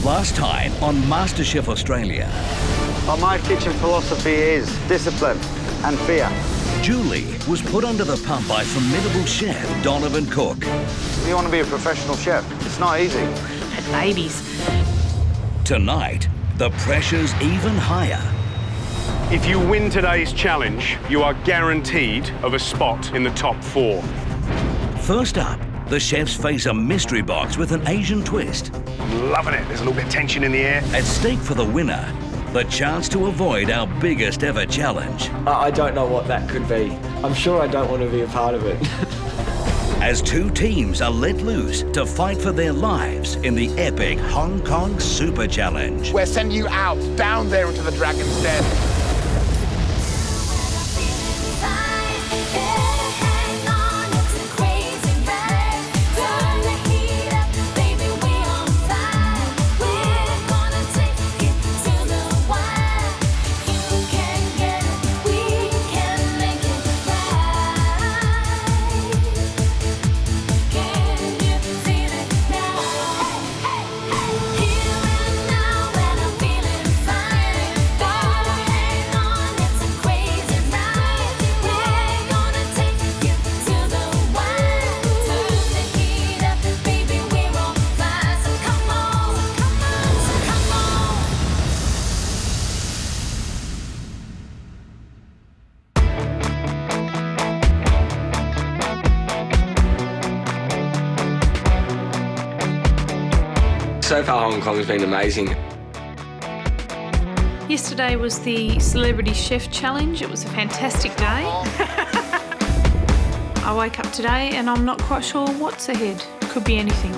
Last time on MasterChef Australia. Well, my kitchen philosophy is discipline and fear. Julie was put under the pump by formidable chef Donovan Cook. You want to be a professional chef, it's not easy. Had babies. Tonight, the pressure's even higher. If you win today's challenge, you are guaranteed of a spot in the top 4. First up, the chefs face a mystery box with an Asian twist. I'm loving it. There's a little bit of tension in the air. At stake for the winner, the chance to avoid our biggest ever challenge. I don't know what that could be. I'm sure I don't want to be a part of it. As two teams are let loose to fight for their lives in the epic Hong Kong Super Challenge. We're sending you out, down there into the dragon's den. So far, Hong Kong has been amazing. Yesterday was the Celebrity Chef Challenge. It was a fantastic day. I wake up today and I'm not quite sure what's ahead. Could be anything.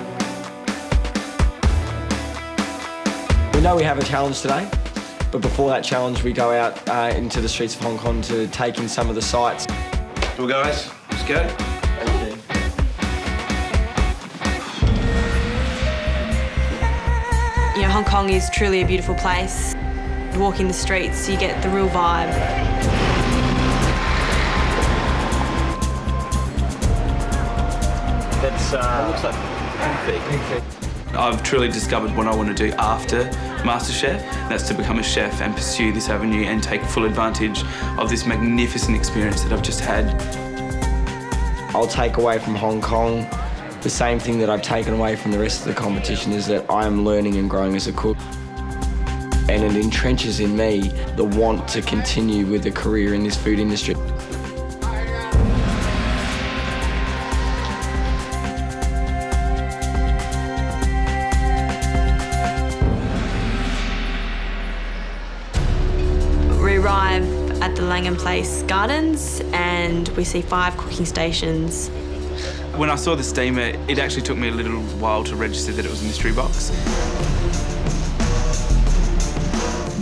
We know we have a challenge today, but before that challenge, we go out into the streets of Hong Kong to take in some of the sights. Well, guys, let's go. Thank you. You know, Hong Kong is truly a beautiful place. Walking the streets, you get the real vibe. That's looks like pig. I've truly discovered what I want to do after MasterChef. That's to become a chef and pursue this avenue and take full advantage of this magnificent experience that I've just had. I'll take away from Hong Kong the same thing that I've taken away from the rest of the competition, is that I am learning and growing as a cook. And it entrenches in me the want to continue with a career in this food industry. We arrive at the Langham Place Gardens and we see 5 cooking stations. When I saw the steamer, it actually took me a little while to register that it was a mystery box.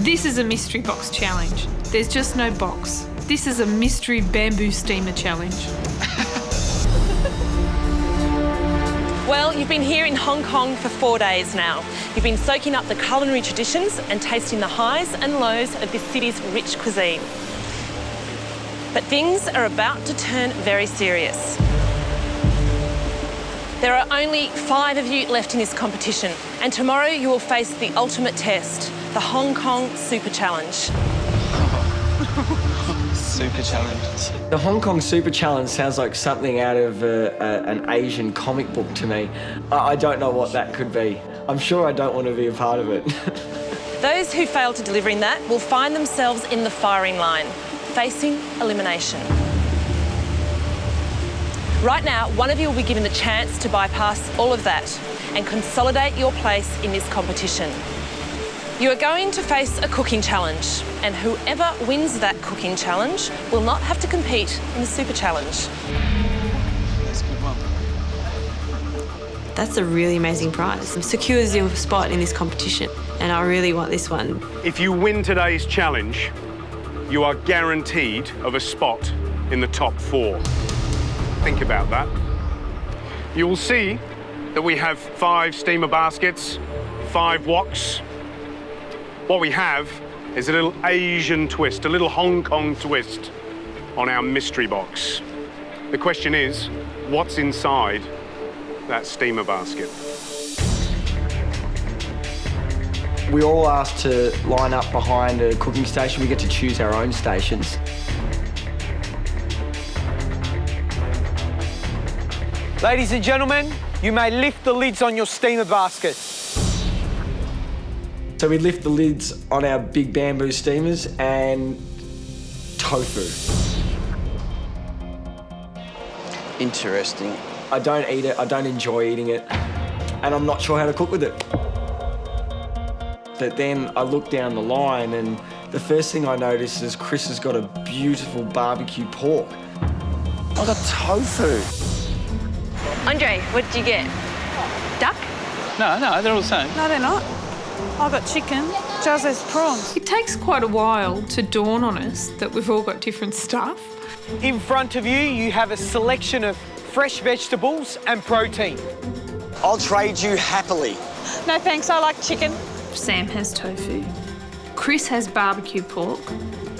This is a mystery box challenge. There's just no box. This is a mystery bamboo steamer challenge. Well, you've been here in Hong Kong for 4 days now. You've been soaking up the culinary traditions and tasting the highs and lows of this city's rich cuisine. But things are about to turn very serious. There are only 5 of you left in this competition, and tomorrow you will face the ultimate test, the Hong Kong Super Challenge. Super challenge. The Hong Kong Super Challenge sounds like something out of an Asian comic book to me. I don't know what that could be. I'm sure I don't want to be a part of it. Those who fail to deliver in that will find themselves in the firing line, facing elimination. Right now, one of you will be given the chance to bypass all of that and consolidate your place in this competition. You are going to face a cooking challenge, and whoever wins that cooking challenge will not have to compete in the Super Challenge. That's a good one. That's a really amazing prize. It secures your spot in this competition, and I really want this one. If you win today's challenge, you are guaranteed of a spot in the top 4. Think about that. You will see that we have 5 steamer baskets, 5 woks. What we have is a little Asian twist, a little Hong Kong twist on our mystery box. The question is, what's inside that steamer basket? We all asked to line up behind a cooking station. We get to choose our own stations. Ladies and gentlemen, you may lift the lids on your steamer basket. So we lift the lids on our big bamboo steamers and tofu. Interesting. I don't eat it, I don't enjoy eating it, and I'm not sure how to cook with it. But then I look down the line and the first thing I notice is Chris has got a beautiful barbecue pork. I got tofu. Andre, what did you get? Duck? No, they're all the same. No, they're not. I got chicken. Jazz has prawns. It takes quite a while to dawn on us that we've all got different stuff. In front of you, you have a selection of fresh vegetables and protein. I'll trade you happily. No thanks, I like chicken. Sam has tofu. Chris has barbecue pork.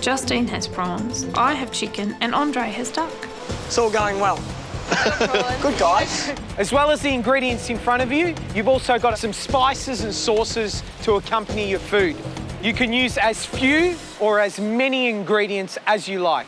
Justine has prawns. I have chicken and Andre has duck. It's all going well. Good guys. As well as the ingredients in front of you, you've also got some spices and sauces to accompany your food. You can use as few or as many ingredients as you like.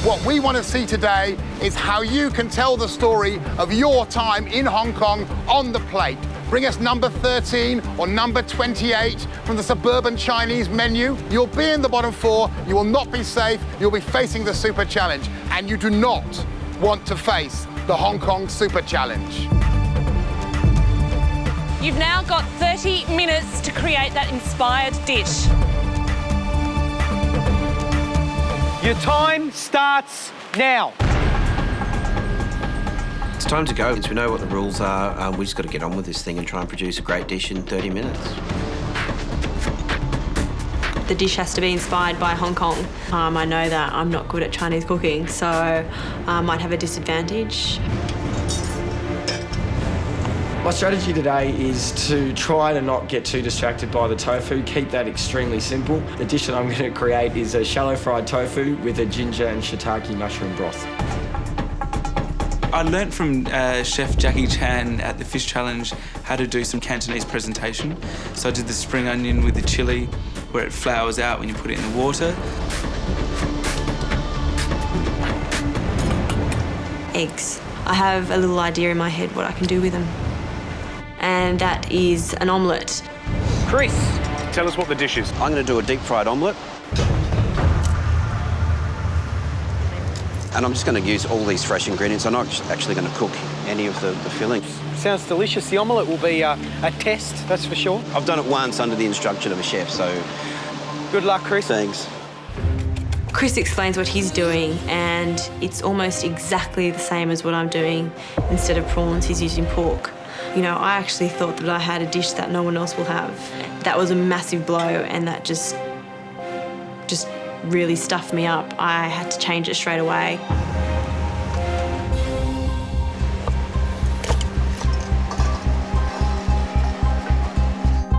What we want to see today is how you can tell the story of your time in Hong Kong on the plate. Bring us number 13 or number 28 from the suburban Chinese menu. You'll be in the bottom 4, you will not be safe, you'll be facing the Super Challenge, and you do not want to face the Hong Kong Super Challenge. You've now got 30 minutes to create that inspired dish. Your time starts now. It's time to go. Since we know what the rules are, we just got to get on with this thing and try and produce a great dish in 30 minutes. The dish has to be inspired by Hong Kong. I know that I'm not good at Chinese cooking, so I might have a disadvantage. My strategy today is to try to not get too distracted by the tofu, keep that extremely simple. The dish that I'm going to create is a shallow fried tofu with a ginger and shiitake mushroom broth. I learnt from Chef Jackie Chan at the Fish Challenge how to do some Cantonese presentation. So I did the spring onion with the chilli, where it flours out when you put it in the water. Eggs. I have a little idea in my head what I can do with them. And that is an omelette. Chris, Tell us what the dish is. I'm going to do a deep fried omelette. And I'm just going to use all these fresh ingredients. I'm not actually going to cook any of the filling. sounds delicious. The omelette will be a test, that's for sure. I've done it once under the instruction of a chef, so... Good luck, Chris. Thanks. Chris explains what he's doing, and it's almost exactly the same as what I'm doing. Instead of prawns, he's using pork. You know, I actually thought that I had a dish that no one else will have. That was a massive blow, and that just really stuffed me up. I had to change it straight away.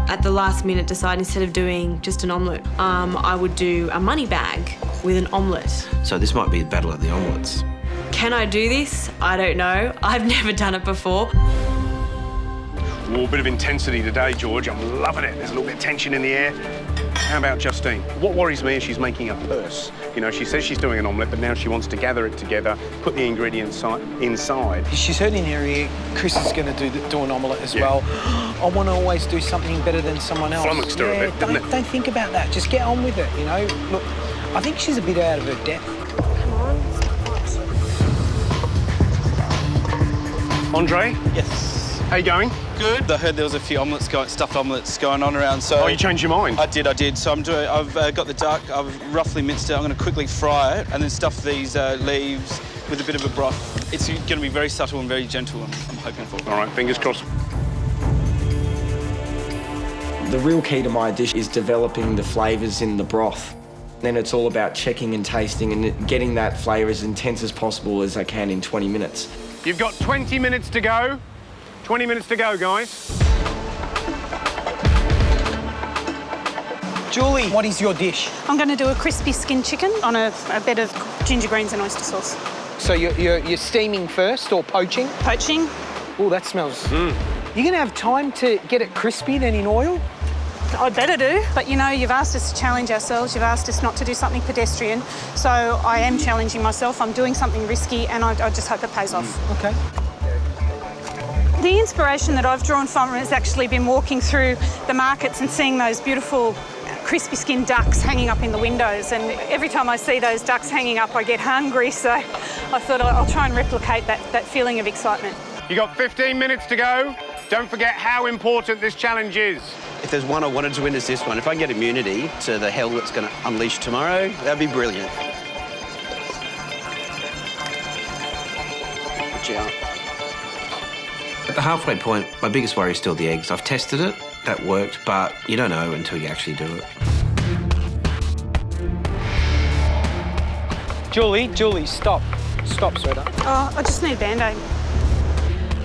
At the last minute, decided instead of doing just an omelette, I would do a money bag with an omelette. So this might be the battle of the omelettes. Can I do this? I don't know. I've never done it before. Ooh, a bit of intensity today, George. I'm loving it. There's a little bit of tension in the air. How about Justine? What worries me is she's making a purse. You know, she says she's doing an omelette, but now she wants to gather it together, put the ingredients inside. She's heard in her ear, Chris is going to do an omelette as well. I want to always do something better than someone else. Flummoxed her a bit, didn't it? Don't think about that. Just get on with it, you know? Look, I think she's a bit out of her depth. Andre? Yes. How you going? Good. I heard there was a few stuffed omelettes going on around, so... Oh, you changed your mind? I did. So I've got the duck, I've roughly minced it. I'm going to quickly fry it and then stuff these leaves with a bit of a broth. It's going to be very subtle and very gentle, I'm hoping for. All right, fingers crossed. The real key to my dish is developing the flavours in the broth. Then it's all about checking and tasting and getting that flavour as intense as possible as I can in 20 minutes. You've got 20 minutes to go. 20 minutes to go, guys. Julie, what is your dish? I'm going to do a crispy skin chicken on a bed of ginger greens and oyster sauce. So you're steaming first or poaching? Poaching. Oh, that smells... You're going to have time to get it crispy then in oil? I'd better do. But, you know, you've asked us to challenge ourselves. You've asked us not to do something pedestrian. So I am challenging myself. I'm doing something risky, and I just hope it pays off. Okay. The inspiration that I've drawn from it has actually been walking through the markets and seeing those beautiful crispy skinned ducks hanging up in the windows, and every time I see those ducks hanging up I get hungry, so I thought I'll try and replicate that feeling of excitement. You got 15 minutes to go. Don't forget how important this challenge is. If there's one I wanted to win, it's this one. If I can get immunity to the hell that's going to unleash tomorrow, that'd be brilliant. Watch out. At the halfway point, my biggest worry is still the eggs. I've tested it, that worked, but you don't know until you actually do it. Julie, stop. Stop, sweetheart. Oh, I just need a Band-Aid.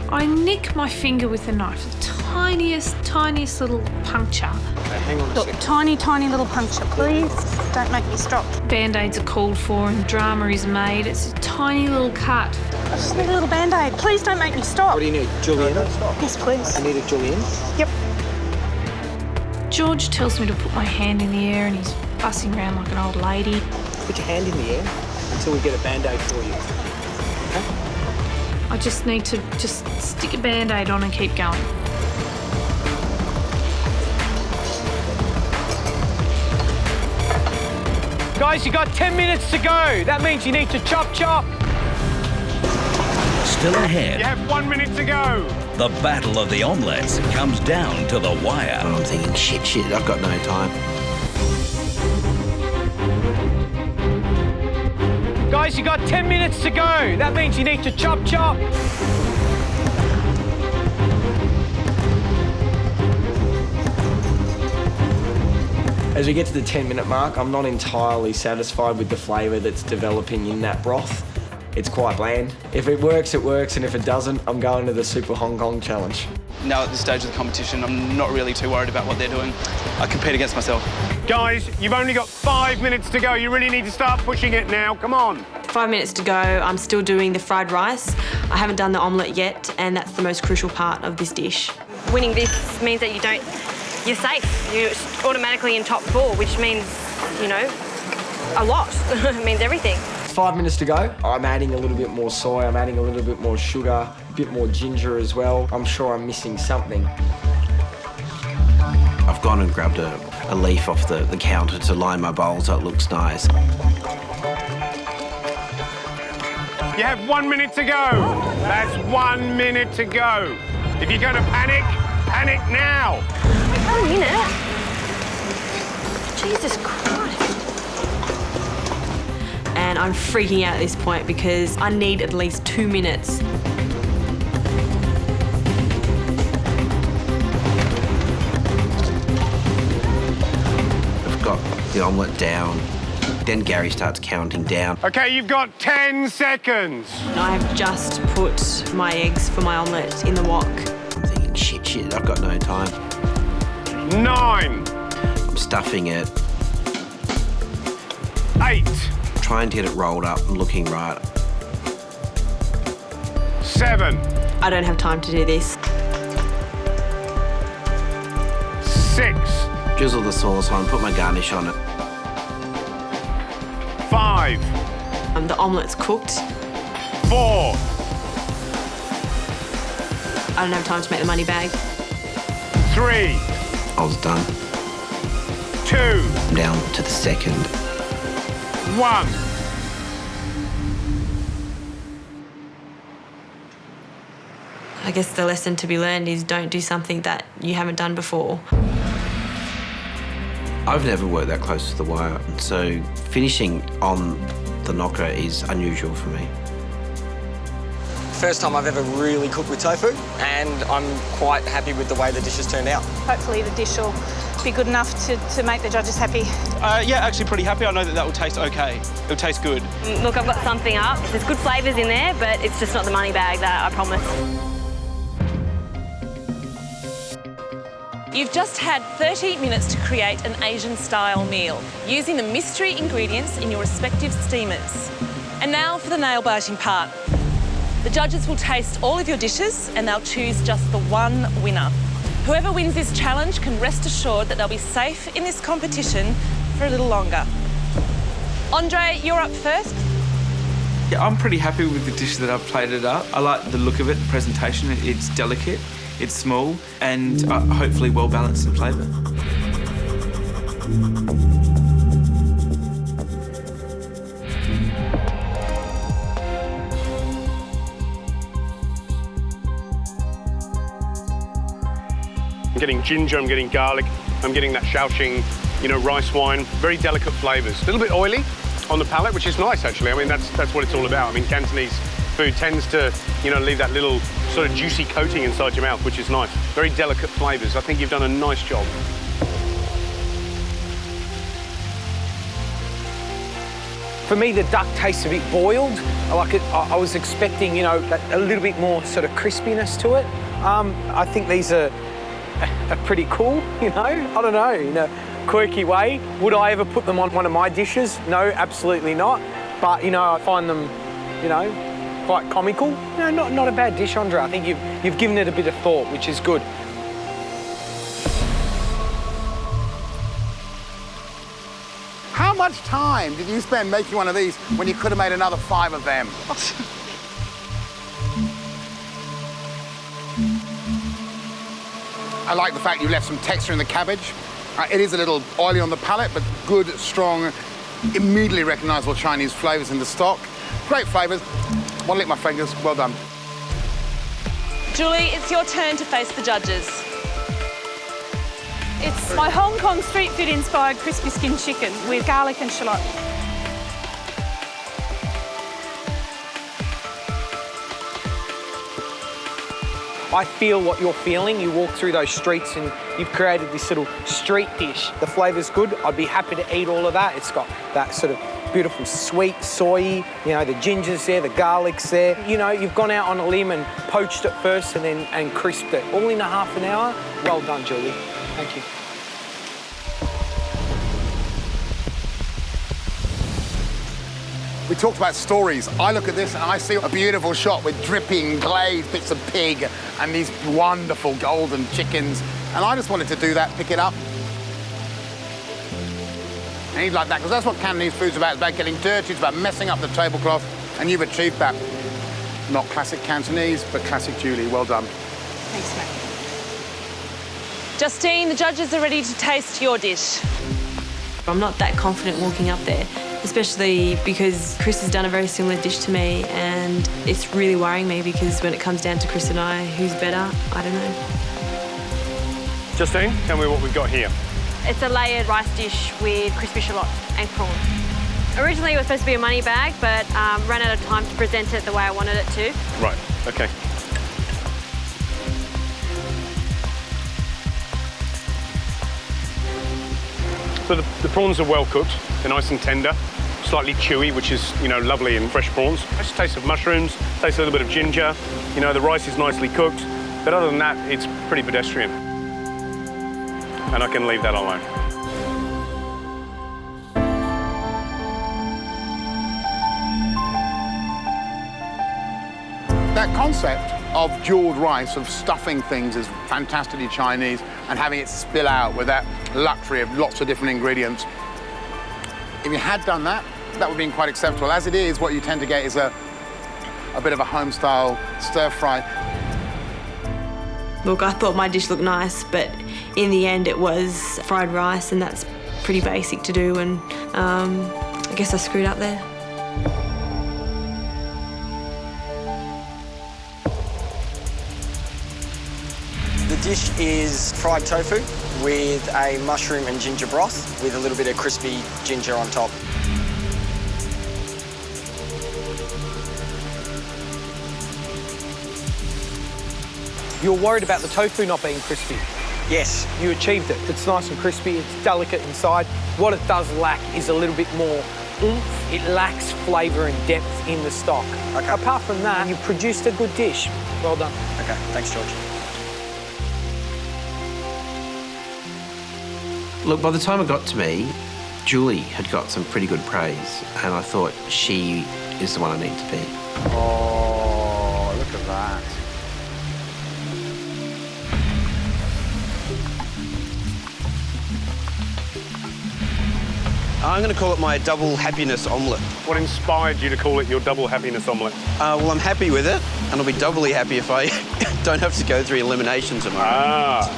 I nick my finger with a knife, the tiniest little puncture. Okay, hang on a Look, second. tiny little puncture, please. Don't make me stop. Band-Aids are called for and drama is made. It's a tiny little cut. I just need a little Band-Aid. Please don't make me stop. What do you need, Julian? Yes, please. I need a Julian. Yep. George tells me to put my hand in the air and he's fussing around like an old lady. Put your hand in the air until we get a Band-Aid for you. Okay? I just need to stick a Band-Aid on and keep going. Guys, you got 10 minutes to go. That means you need to chop. Still ahead. You have 1 minute to go. The battle of the omelettes comes down to the wire. And I'm thinking, shit, I've got no time. Guys, you got 10 minutes to go. That means you need to chop. As we get to the 10-minute mark, I'm not entirely satisfied with the flavour that's developing in that broth. It's quite bland. If it works, it works, and if it doesn't, I'm going to the Super Hong Kong Challenge. Now at this stage of the competition, I'm not really too worried about what they're doing. I compete against myself. Guys, you've only got 5 minutes to go. You really need to start pushing it now. Come on. 5 minutes to go. I'm still doing the fried rice. I haven't done the omelette yet, and that's the most crucial part of this dish. Winning this means that you're safe. You're automatically in top 4, which means, you know, a lot. It means everything. 5 minutes to go. I'm adding a little bit more soy, I'm adding a little bit more sugar, a bit more ginger as well. I'm sure I'm missing something. I've gone and grabbed a leaf off the counter to line my bowl so it looks nice. You have 1 minute to go. That's 1 minute to go. If you're going to panic, panic now. 1 minute? Jesus Christ. And I'm freaking out at this point because I need at least 2 minutes. I've got the omelette down. Then Gary starts counting down. OK, you've got 10 seconds. I have just put my eggs for my omelette in the wok. I'm thinking, shit, I've got no time. 9. I'm stuffing it. 8. Trying to get it rolled up and looking right. 7. I don't have time to do this. 6. Drizzle the sauce on, put my garnish on it. 5. The omelette's cooked. 4. I don't have time to make the money bag. 3. I was done. 2. I'm down to the second. 1. I guess the lesson to be learned is don't do something that you haven't done before. I've never worked that close to the wire, so finishing on the knocker is unusual for me. First time I've ever really cooked with tofu, and I'm quite happy with the way the dish has turned out. Hopefully the dish will be good enough to make the judges happy. Yeah, actually pretty happy. I know that will taste okay. It'll taste good. Look, I've got something up. There's good flavours in there, but it's just not the money bag, that I promise. You've just had 30 minutes to create an Asian-style meal using the mystery ingredients in your respective steamers. And now for the nail-biting part. The judges will taste all of your dishes and they'll choose just the one winner. Whoever wins this challenge can rest assured that they'll be safe in this competition for a little longer. Andre, you're up first. Yeah, I'm pretty happy with the dish that I've plated up. I like the look of it, the presentation. It's delicate, it's small, and hopefully well balanced in flavour. I'm getting ginger, I'm getting garlic, I'm getting that Shaoxing, rice wine. Very delicate flavours. A little bit oily on the palate, which is nice, actually. I mean, that's what it's all about. I mean, Cantonese food tends to, leave that little sort of juicy coating inside your mouth, which is nice. Very delicate flavours. I think you've done a nice job. For me, the duck tastes a bit boiled. I like it. I was expecting, a little bit more sort of crispiness to it. I think these are pretty cool, I don't know, in a quirky way. Would I ever put them on one of my dishes? No, absolutely not. But, I find them, quite comical. Not a bad dish, Andre. I think you've given it a bit of thought, which is good. How much time did you spend making one of these when you could have made another 5 of them? I like the fact you left some texture in the cabbage. It is a little oily on the palate, but good, strong, immediately recognisable Chinese flavours in the stock. Great flavours. One lick my fingers. Well done. Julie, it's your turn to face the judges. It's my Hong Kong street food inspired crispy skin chicken with garlic and shallot. I feel what you're feeling. You walk through those streets and you've created this little street dish. The flavour's good. I'd be happy to eat all of that. It's got that sort of beautiful sweet, soy, the ginger's there, the garlic's there. You've gone out on a limb and poached it first and crisped it. All in a half an hour. Well done, Julie. Thank you. We talked about stories. I look at this and I see a beautiful shot with dripping glazed bits of pig and these wonderful golden chickens. And I just wanted to do that, pick it up. And eat like that, because that's what Cantonese food's about. It's about getting dirty, it's about messing up the tablecloth, and you've achieved that. Not classic Cantonese, but classic Julie. Well done. Thanks, mate. Justine, the judges are ready to taste your dish. I'm not that confident walking up there, especially because Chris has done a very similar dish to me, and it's really worrying me because when it comes down to Chris and I, who's better, I don't know. Justine, tell me what we've got here. It's a layered rice dish with crispy shallot and prawn. Originally it was supposed to be a money bag, but ran out of time to present it the way I wanted it to. Right, okay. So the prawns are well cooked. They're nice and tender, slightly chewy, which is, lovely in fresh prawns. Just a taste of mushrooms, taste a little bit of ginger. The rice is nicely cooked. But other than that, it's pretty pedestrian. And I can leave that alone. That concept of jewelled rice, of stuffing things, is fantastically Chinese, and having it spill out with that luxury of lots of different ingredients. If you had done that, that would have been quite acceptable. As it is, what you tend to get is a bit of a home-style stir-fry. Look, I thought my dish looked nice, but in the end it was fried rice, and that's pretty basic to do, and I guess I screwed up there. The dish is fried tofu with a mushroom and ginger broth with a little bit of crispy ginger on top. You're worried about the tofu not being crispy. Yes. You achieved it. It's nice and crispy, it's delicate inside. What it does lack is a little bit more oomph. It lacks flavour and depth in the stock. Okay. Apart from that, you produced a good dish. Well done. Okay, thanks, George. Look, by the time it got to me, Julie had got some pretty good praise, and I thought she is the one I need to be. Oh, look at that. I'm going to call it my double happiness omelette. What inspired you to call it your double happiness omelette? Well, I'm happy with it, and I'll be doubly happy if I don't have to go through elimination tomorrow. Ah.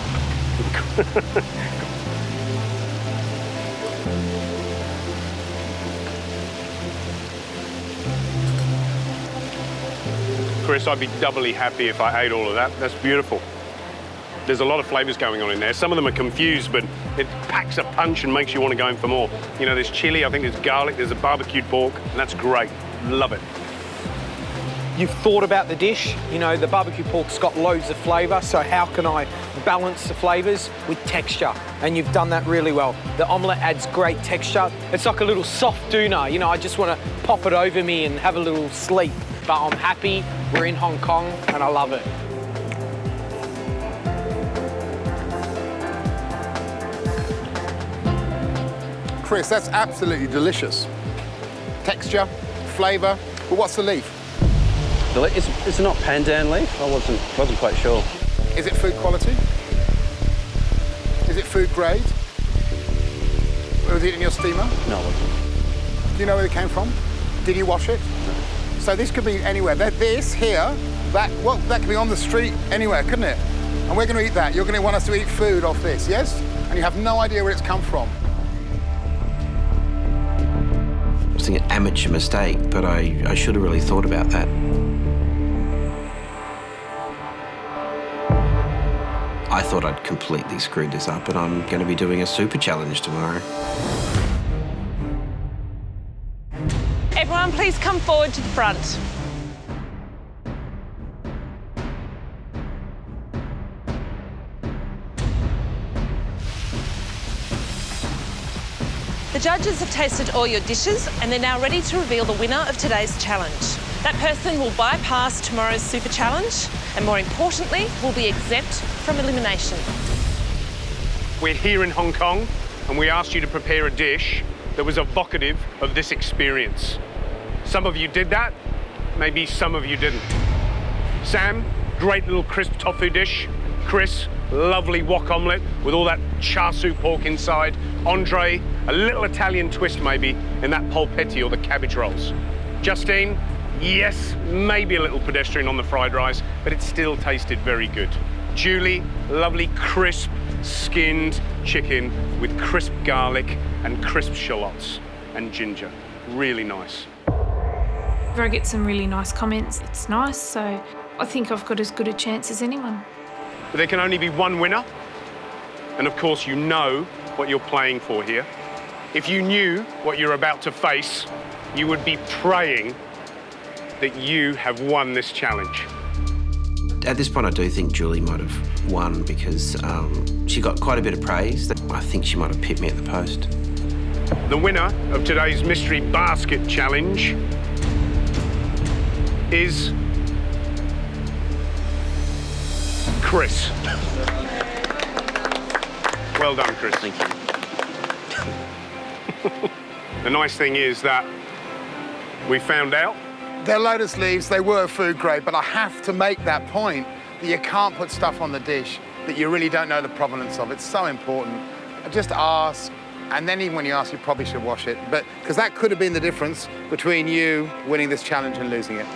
Chris, I'd be doubly happy if I ate all of that. That's beautiful. There's a lot of flavours going on in there. Some of them are confused, but it packs a punch and makes you want to go in for more. You know, there's chilli, I think there's garlic, there's a barbecued pork, and that's great. Love it. You've thought about the dish. You know, the barbecue pork's got loads of flavour, so how can I balance the flavours with texture? And you've done that really well. The omelette adds great texture. It's like a little soft doona. You know, I just want to pop it over me and have a little sleep. But I'm happy, we're in Hong Kong, and I love it. Chris, that's absolutely delicious. Texture, flavour, but what's the leaf? It's not pandan leaf. I wasn't quite sure. Is it food quality? Is it food grade? Was it in your steamer? No, it wasn't. Do you know where it came from? Did you wash it? No. So this could be anywhere. This here, that could be on the street anywhere, couldn't it? And we're going to eat that. You're going to want us to eat food off this, yes? And you have no idea where it's come from. I was thinking amateur mistake, but I should have really thought about that. I thought I'd completely screwed this up, and I'm going to be doing a super challenge tomorrow. Everyone, please come forward to the front. The judges have tasted all your dishes and they're now ready to reveal the winner of today's challenge. That person will bypass tomorrow's super challenge and, more importantly, will be exempt from elimination. We're here in Hong Kong and we asked you to prepare a dish that was evocative of this experience. Some of you did that, maybe some of you didn't. Sam, great little crisp tofu dish. Chris, lovely wok omelette with all that char siu pork inside. Andre, a little Italian twist maybe in that polpetti or the cabbage rolls. Justine, yes, maybe a little pedestrian on the fried rice, but it still tasted very good. Julie, lovely crisp skinned chicken with crisp garlic and crisp shallots and ginger. Really nice. I get some really nice comments. It's nice, so I think I've got as good a chance as anyone. But there can only be one winner. And of course, you know what you're playing for here. If you knew what you're about to face, you would be praying that you have won this challenge. At this point, I do think Julie might have won because she got quite a bit of praise. I think she might have pipped me at the post. The winner of today's Mystery Basket Challenge is Chris. Well done, Chris. Thank you. The nice thing is that we found out They're lotus leaves, they were food grade, but I have to make that point that you can't put stuff on the dish that you really don't know the provenance of. It's so important. Just ask, and then even when you ask, you probably should wash it, but because that could have been the difference between you winning this challenge and losing it.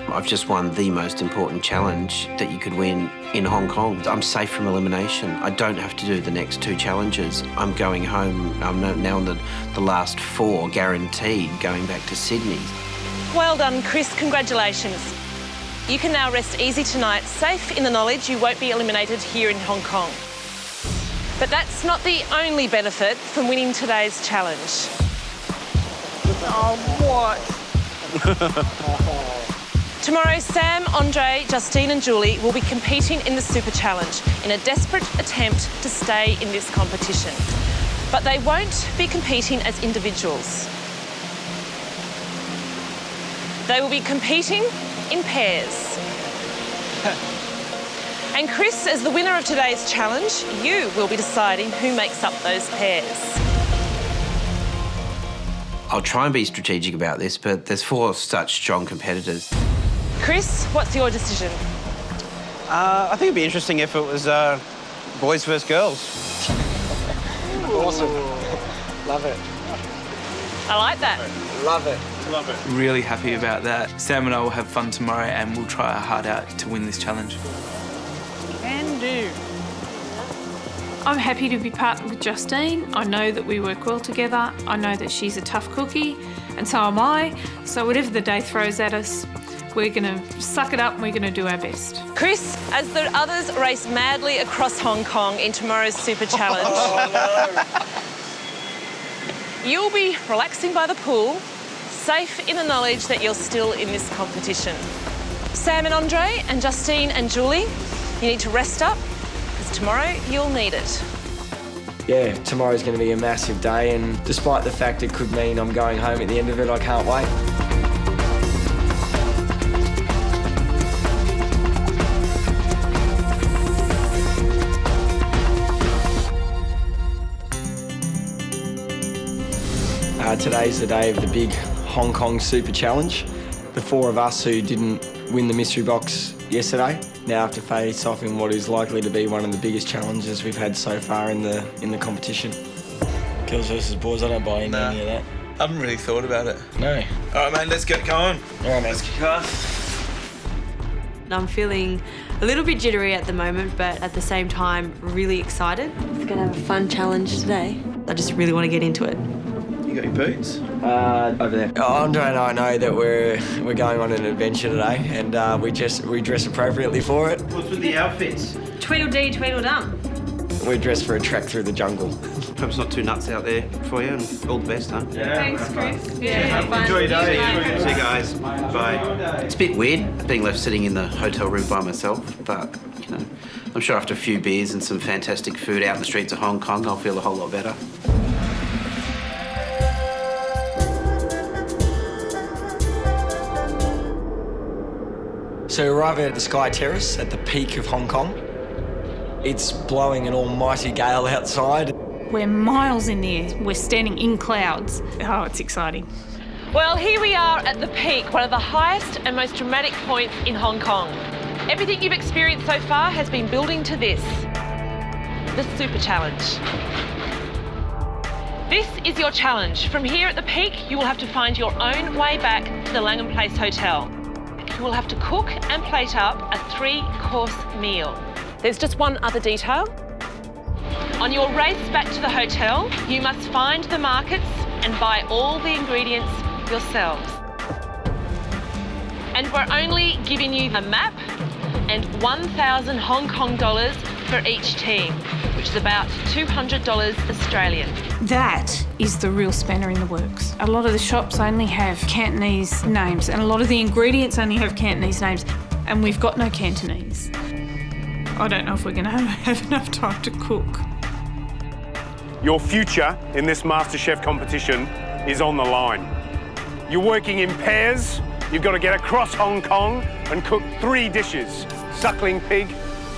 I've just won the most important challenge that you could win in Hong Kong. I'm safe from elimination. I don't have to do the next 2 challenges. I'm going home. I'm now on the last 4, guaranteed, going back to Sydney. Well done, Chris. Congratulations. You can now rest easy tonight, safe in the knowledge you won't be eliminated here in Hong Kong. But that's not the only benefit from winning today's challenge. Oh, what? Tomorrow, Sam, Andre, Justine and Julie will be competing in the Super Challenge in a desperate attempt to stay in this competition. But they won't be competing as individuals. They will be competing in pairs. And Chris, as the winner of today's challenge, you will be deciding who makes up those pairs. I'll try and be strategic about this, but there's 4 such strong competitors. Chris, what's your decision? I think it'd be interesting if it was boys versus girls. Awesome. Love it. I like that. Love it. Love it. Really happy about that. Sam and I will have fun tomorrow and we'll try our heart out to win this challenge. Can do. I'm happy to be partnered with Justine. I know that we work well together. I know that she's a tough cookie, and so am I. So whatever the day throws at us, we're going to suck it up and we're going to do our best. Chris, as the others race madly across Hong Kong in tomorrow's Super Challenge, you'll be relaxing by the pool, safe in the knowledge that you're still in this competition. Sam and Andre and Justine and Julie, you need to rest up, because tomorrow you'll need it. Yeah, tomorrow's going to be a massive day, and despite the fact it could mean I'm going home at the end of it, I can't wait. Today's the day of the big Hong Kong Super Challenge. The four of us who didn't win the mystery box yesterday now have to face off in what is likely to be one of the biggest challenges we've had so far in the competition. Girls versus boys, I don't buy into any of that. I haven't really thought about it. No. All right, mate, let's get going. All right, mate. Let's kick off. I'm feeling a little bit jittery at the moment, but at the same time, really excited. It's gonna have a fun challenge today. I just really want to get into it. You got your boots? Over there. Andre and I know that we're going on an adventure today, and we dress appropriately for it. What's with the outfits? Tweedledee, Tweedledum. We're dressed for a trek through the jungle. Hope it's not too nuts out there for you, and all the best, huh? Yeah. Thanks, Chris. Yeah, Enjoy your day. See you guys. Bye. It's a bit weird being left sitting in the hotel room by myself, but you know, I'm sure after a few beers and some fantastic food out in the streets of Hong Kong, I'll feel a whole lot better. So we arrive at the Sky Terrace at the peak of Hong Kong. It's blowing an almighty gale outside. We're miles in the air. We're standing in clouds. Oh, it's exciting. Well, here we are at the peak, one of the highest and most dramatic points in Hong Kong. Everything you've experienced so far has been building to this, the Super Challenge. This is your challenge. From here at the peak, you will have to find your own way back to the Langham Place Hotel. You will have to cook and plate up a 3-course meal. There's just one other detail. On your race back to the hotel, you must find the markets and buy all the ingredients yourselves. And we're only giving you a map and 1,000 Hong Kong dollars for each team, which is about $200 Australian. That is the real spanner in the works. A lot of the shops only have Cantonese names, and a lot of the ingredients only have Cantonese names, and we've got no Cantonese. I don't know if we're going to have enough time to cook. Your future in this MasterChef competition is on the line. You're working in pairs. You've got to get across Hong Kong and cook 3 dishes: suckling pig,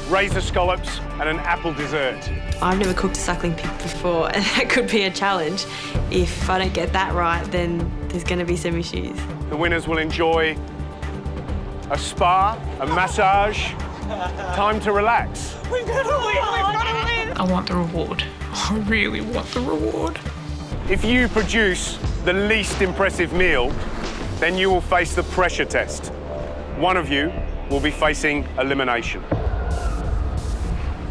razor scallops, and an apple dessert. I've never cooked a suckling pig before, and that could be a challenge. If I don't get that right, then there's going to be some issues. The winners will enjoy a spa, a massage, time to relax. We've got to win! We've got to win! I want the reward. I really want the reward. If you produce the least impressive meal, then you will face the pressure test. One of you will be facing elimination.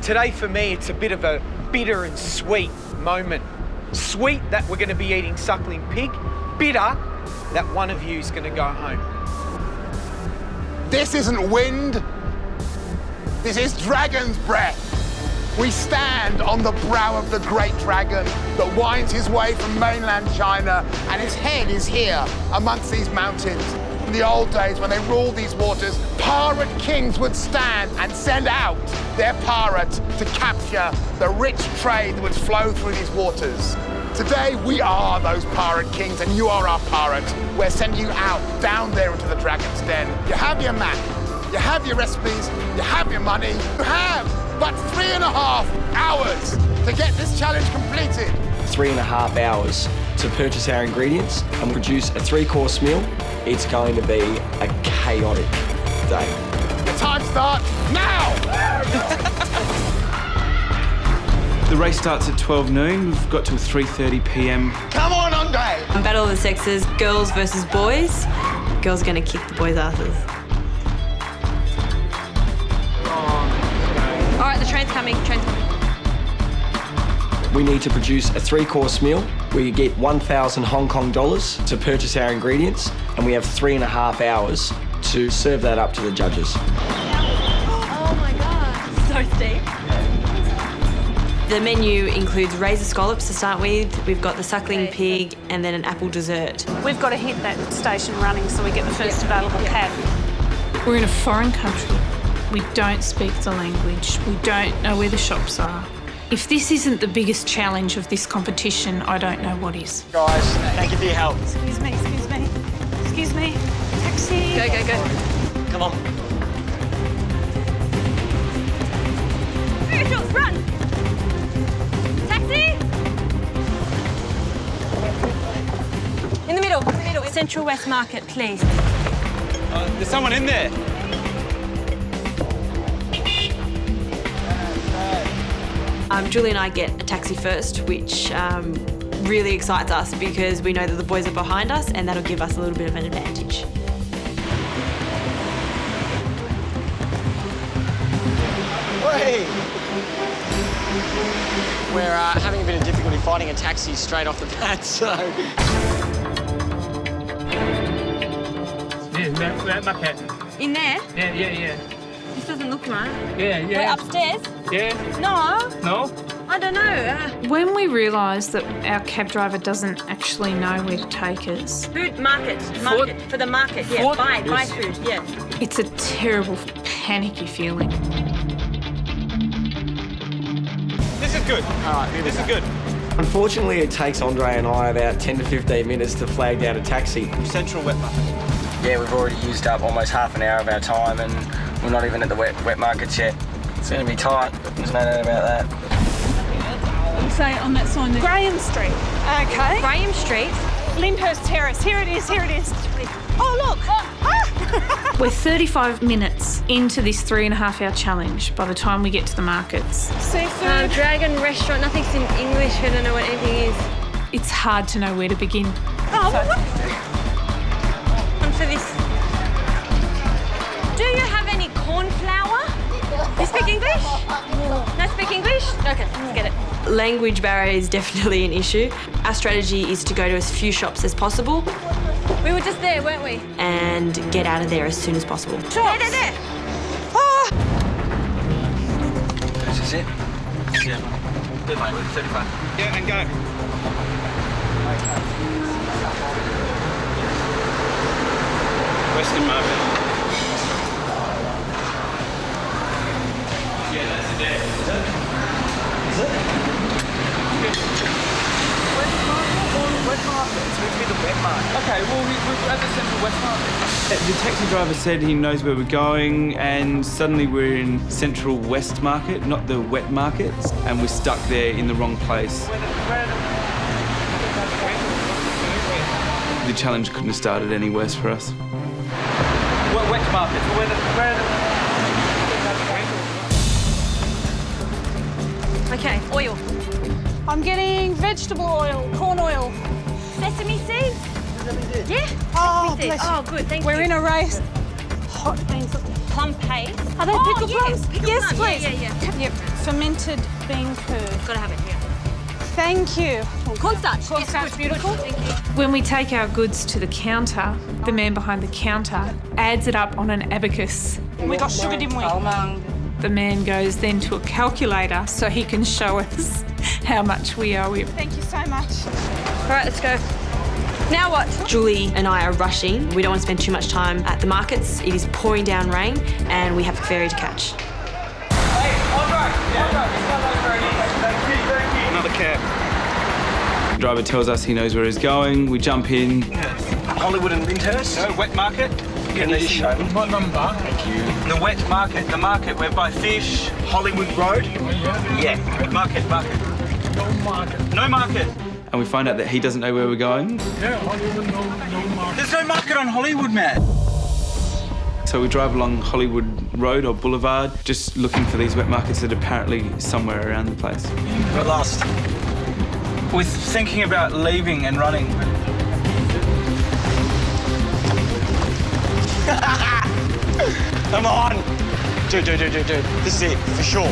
Today for me, it's a bit of a bitter and sweet moment. Sweet that we're going to be eating suckling pig. Bitter that one of you is going to go home. This isn't wind. This is dragon's breath. We stand on the brow of the great dragon that winds his way from mainland China, and his head is here amongst these mountains. In the old days when they ruled these waters, pirate kings would stand and send out their pirates to capture the rich trade that would flow through these waters. Today, we are those pirate kings, and you are our pirate. We're sending you out, down there into the dragon's den. You have your map, you have your recipes, you have your money, you have but 3.5 hours to get this challenge completed. 3.5 hours to purchase our ingredients and produce a 3-course meal. It's going to be a chaotic day. The time starts now! The race starts at 12 noon. We've got till 3:30 p.m. Come on, Andre! Battle of the sexes, girls versus boys. Girls are going to kick the boys' asses. All right, the train's coming. We need to produce a 3-course meal. We get 1,000 Hong Kong dollars to purchase our ingredients, and we have 3.5 hours to serve that up to the judges. Oh my God, so steep. The menu includes razor scallops to start with. We've got the suckling pig and then an apple dessert. We've got to hit that station running so we get the first available cab. We're in a foreign country. We don't speak the language. We don't know where the shops are. If this isn't the biggest challenge of this competition, I don't know what is. Guys, thank you for your help. Excuse me. Excuse me. Taxi. Go. Come on. Visuals, run! Taxi! In the middle. Central West Market, please. There's someone in there. Julie and I get a taxi first, which really excites us because we know that the boys are behind us and that'll give us a little bit of an advantage. Hey! We're having a bit of difficulty finding a taxi straight off the bat, so... In there? Yeah. This doesn't look right. Yeah. We're upstairs? Yeah. No? I don't know. When we realised that our cab driver doesn't actually know where to take us, Food market. For the market, yeah. Food? Buy Yes. food, yeah. it's a terrible, panicky feeling. This is good. All right, This is good. Unfortunately, it takes Andre and I about 10 to 15 minutes to flag down a taxi. Central Wet Market. Yeah, we've already used up almost half an hour of our time and we're not even at the wet markets yet. It's going to be tight. There's no doubt about that. Say on that sign there. Graham Street. Okay. Graham Street. Lyndhurst Terrace. Here it is. Oh, look. Ah. We're 35 minutes into this 3.5-hour challenge by the time we get to the markets. Seafood. Dragon Restaurant. Nothing's in English. I don't know what anything is. It's hard to know where to begin. Oh, One for this. Do you have any corn flour? You speak English? No speak English? Okay, let's get it. Language barrier is definitely an issue. Our strategy is to go to as few shops as possible We were just there, weren't we? and get out of there as soon as possible. There. This is it? Yeah. 35. Yeah, and go. Western Market. Yeah, that's it there. Is it? Wet market. It's meant to be the wet market. Okay, well, we're at the Central West Market. The taxi driver said he knows where we're going, and suddenly we're in Central West Market, not the wet markets, and we're stuck there in the wrong place. The challenge couldn't have started any worse for us. Wet Market. Okay, oil. I'm getting vegetable oil, corn oil. Sesame seeds? Yeah. Oh, Sesame seeds. bless you. Oh, good, thank you. We're in a race. Hot beans. Plum paste. Are they pickled plums? Pickled Yes, plum. please. Yeah. Yep. Fermented bean curd. Gotta have it, yeah. Thank you. Cornstarch. Cornstarch, Yes, beautiful. Thank you. When we take our goods to the counter, the man behind the counter adds it up on an abacus. We got sugar, didn't we? The man goes then to a calculator so he can show us how much we owe him. Thank you so much. All right, let's go. Now what? Julie and I are rushing. We don't want to spend too much time at the markets. It is pouring down rain and we have a ferry to catch. Another cab. The driver tells us he knows where he's going. We jump in. Hollywood and Lyndhurst. No, Wet Market. Can you just show me? What number? Thank you. The Wet Market. The market. We're by Fish. Hollywood Road? Yeah. Market. No market. And we find out that he doesn't know where we're going. There's no market on Hollywood, man. So we drive along Hollywood Road or Boulevard, just looking for these wet markets that are apparently somewhere around the place. We're lost. With thinking about leaving and running. Come on! Dude. This is it, for sure.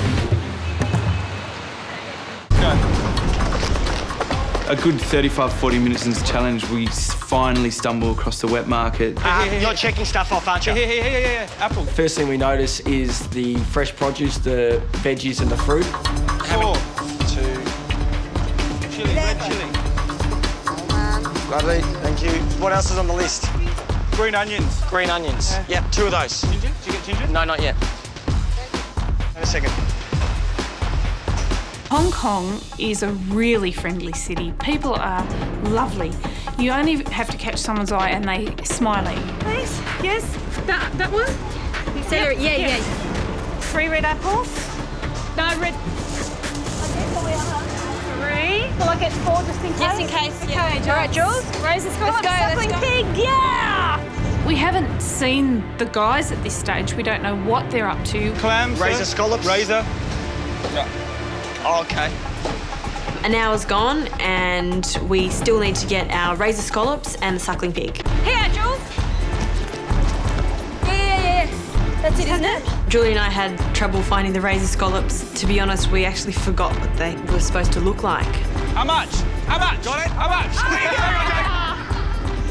A good 35-40 minutes into the challenge, we finally stumble across the wet market. You're checking stuff off, aren't you? Yeah. Apple. First thing we notice is the fresh produce, the veggies and the fruit. 4, 2, Chili, red chili. Lovely, thank you. What else is on the list? green onions. Green onions. Yep, 2 of those. Ginger? Did you get ginger? No, not yet. In a second. Hong Kong is a really friendly city. People are lovely. You only have to catch someone's eye and they smile at you. Please? Yes? That one? Yep. Yeah. 3 red apples. No, red. 3. Will I get 4 just in case? Just in case, yeah. Okay, Jules. All right, Jules. Raise the scallop, Let's suckling go. pig, yeah! We haven't seen the guys at this stage. We don't know what they're up to. Clams. Razor scallops. Razor. Yeah. Oh, okay. An hour's gone and we still need to get our razor scallops and the suckling pig. Here, Jules. Yeah. That's it, isn't it? Julie and I had trouble finding the razor scallops. To be honest, we actually forgot what they were supposed to look like. How much? Got it? How much?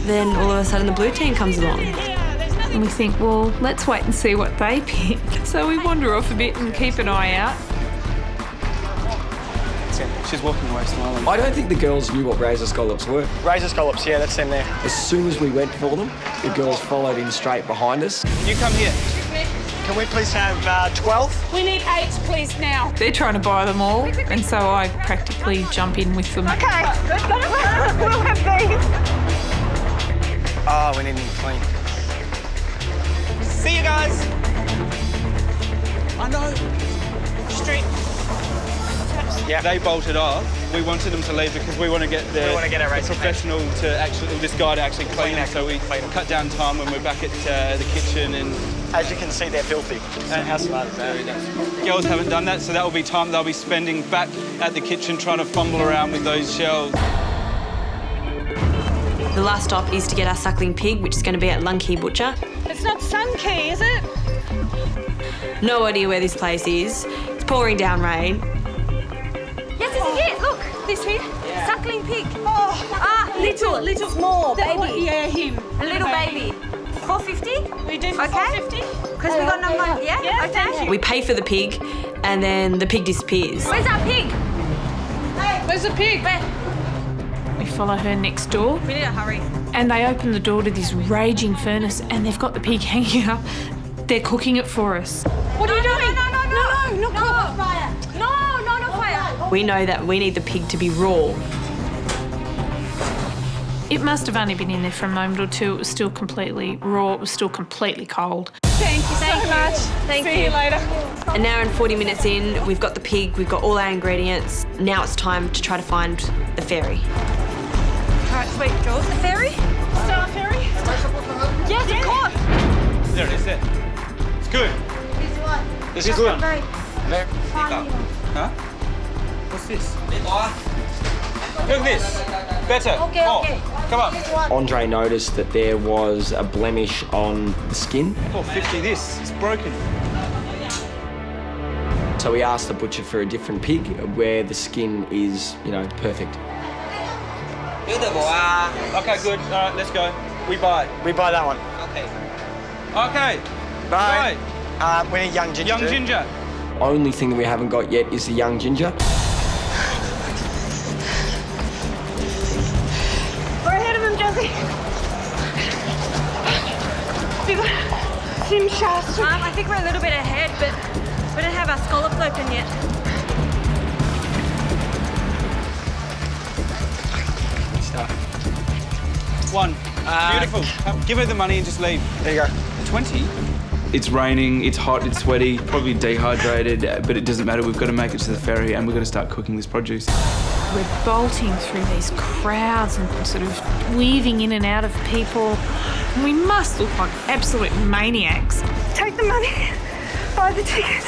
Then all of a sudden the blue team comes along. And we think, well, let's wait and see what they pick. So we wander off a bit and keep an eye out. She's walking away smiling. I don't think the girls knew what razor scallops were. Razor scallops, yeah, that's them there. As soon as we went for them, the girls followed in straight behind us. You come here. Can we please have 12? We need 8, please, now. They're trying to buy them all, and so I practically jump in with them. Okay, we'll have these. Oh, we need them clean. See you guys. I know. Street. Yeah. They bolted off. We wanted them to leave because we want to get the, We want to get our racing professional to actually, this guy to actually clean it. So we cut down time when we're back at the kitchen and. As you can see, they're filthy. So how smart is that? Girls haven't done that, so that will be time they'll be spending back at the kitchen trying to fumble around with those shells. The last stop is to get our suckling pig, which is going to be at Lung Key Butcher. It's not Sun Key, is it? No idea where this place is. It's pouring down rain. Yes, this is it. Look. This here? Suckling pig. Oh, little small baby. Yeah, him. A little baby. 450? We do for Okay. 450? Because we got number, yeah? Okay. We pay for the pig, and then the pig disappears. Where's our pig? Where's the pig? We follow her next door, We need to hurry. and they open the door to this raging furnace, and they've got the pig hanging up. They're cooking it for us. What are you doing? No, not fire. No, not fire. We know that we need the pig to be raw. It must have only been in there for a moment or two. It was still completely raw. It was still completely cold. Thank you so much. Thank See you later. An hour and 40 minutes in, we've got the pig, we've got all our ingredients. Now it's time to try to find the ferry. All right, sweet, Jules. The ferry? Star Ferry? Yes, of course. There it is, there. It's good. This is good. Huh? What's this? Look at this. Better. Okay, More. okay. Come on. Andre noticed that there was a blemish on the skin, 450 this. It's broken. so we asked the butcher for a different pig where the skin is, perfect. Okay, good. All right, let's go. We buy. We buy that one. Okay. Bye. We need young ginger. Young dude. ginger. Only thing that we haven't got yet is the young ginger. We're ahead of him, Josie. Sim shafts. I think we're a little bit ahead, but we don't have our scallops open yet. One. Beautiful. Give her the money and just leave. There you go. 20? It's raining, it's hot, it's sweaty, probably dehydrated, but it doesn't matter. We've got to make it to the ferry and we've got to start cooking this produce. We're bolting through these crowds and sort of weaving in and out of people. We must look like absolute maniacs. Take the money, buy the tickets.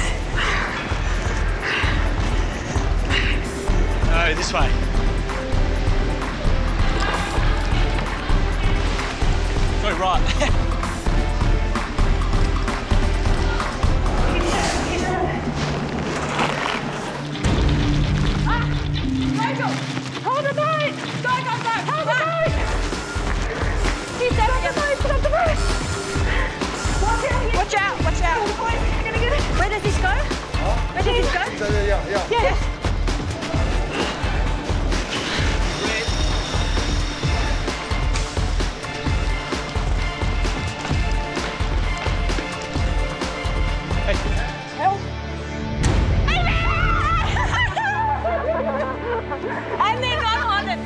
No, this way. Go right. Hold the boat! Go! Hold the boat! Keep that on the boat! Put up the boat! Watch out! You're gonna get it. Where does this go? Where does this go? Yeah. Help! And then run on it.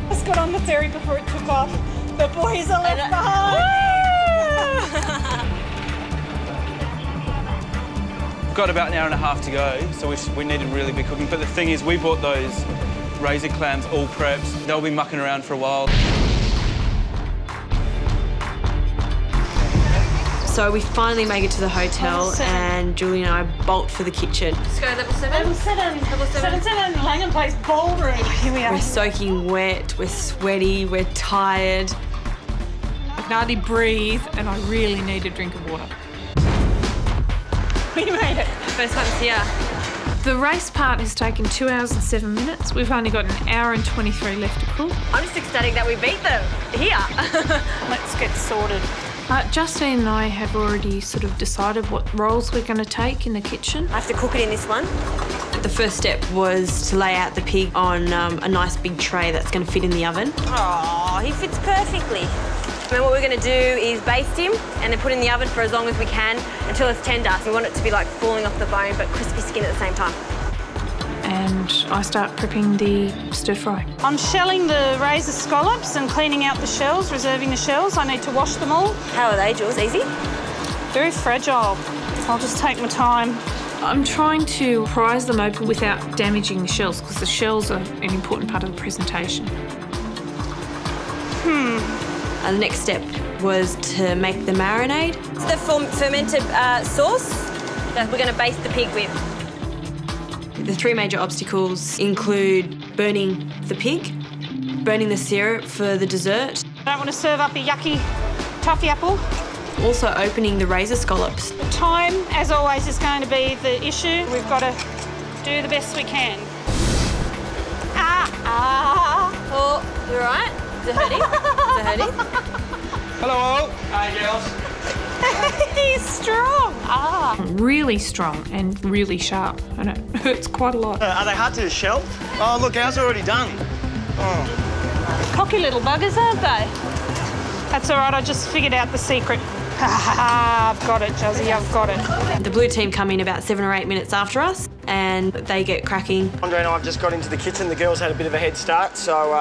Just got on the ferry before it took off. The boys are left behind. We've got about an hour and a half to go, so we need to really be cooking. But the thing is, we bought those razor clams all prepped. They'll be mucking around for a while. So we finally make it to the hotel and Julie and I bolt for the kitchen. Let's go level 7. Level 7, Langham Place ballroom. Here we are. We're soaking wet, we're sweaty, we're tired. I can hardly breathe and I really need a drink of water. We made it. First time here. The race part has taken 2 hours and 7 minutes. We've only got an hour and 23 left to cook. I'm just ecstatic that we beat them here. Let's get sorted. Justine and I have already sort of decided what roles we're going to take in the kitchen. I have to cook it in this one. The first step was to lay out the pig on a nice big tray that's going to fit in the oven. Oh, he fits perfectly. And what we're going to do is baste him and then put in the oven for as long as we can until it's tender. We want it to be like falling off the bone but crispy skin at the same time. And I start prepping the stir fry. I'm shelling the razor scallops and cleaning out the shells, reserving the shells. I need to wash them all. How are they, Jules? Easy? Very fragile. I'll just take my time. I'm trying to prise them open without damaging the shells because the shells are an important part of the presentation. The next step was to make the marinade. It's the fermented sauce that we're going to baste the pig with. The 3 major obstacles include burning the pig, burning the syrup for the dessert. I don't want to serve up a yucky toffee apple. Also opening the razor scallops. The time, as always, is going to be the issue. We've got to do the best we can. Oh, you all right? Is it hurting? Hello all. Hi, girls. He's strong. Really strong and really sharp, and it hurts quite a lot. Are they hard to shell? Oh, look, ours are already done. Oh. Cocky little buggers, aren't they? That's all right, I just figured out the secret. I've got it, Juzzy, I've got it. The blue team come in about 7 or 8 minutes after us and they get cracking. Andre and I have just got into the kitchen. The girls had a bit of a head start, so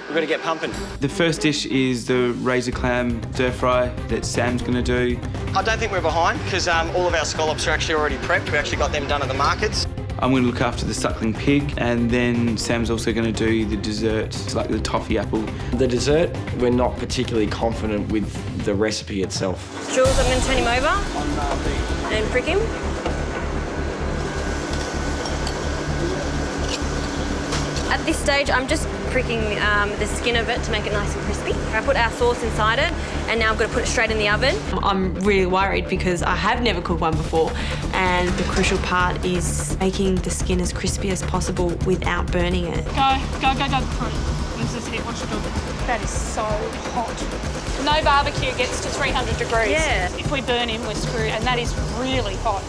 we've got to get pumping. The first dish is the razor clam stir fry that Sam's going to do. I don't think we're behind because all of our scallops are actually already prepped. We actually got them done at the markets. I'm going to look after the suckling pig, and then Sam's also going to do the dessert, like the toffee apple. The dessert, we're not particularly confident with the recipe itself. Jules, I'm going to turn him over and prick him. At this stage, I'm just pricking the skin of it to make it nice and crispy. I put our sauce inside it, and now I'm going to put it straight in the oven. I'm really worried because I have never cooked one before, and the crucial part is making the skin as crispy as possible without burning it. Go. Where's this heat? Watch it go. That is so hot. No barbecue gets to 300 degrees. Yeah. If we burn him, we're screwed, and that is really hot.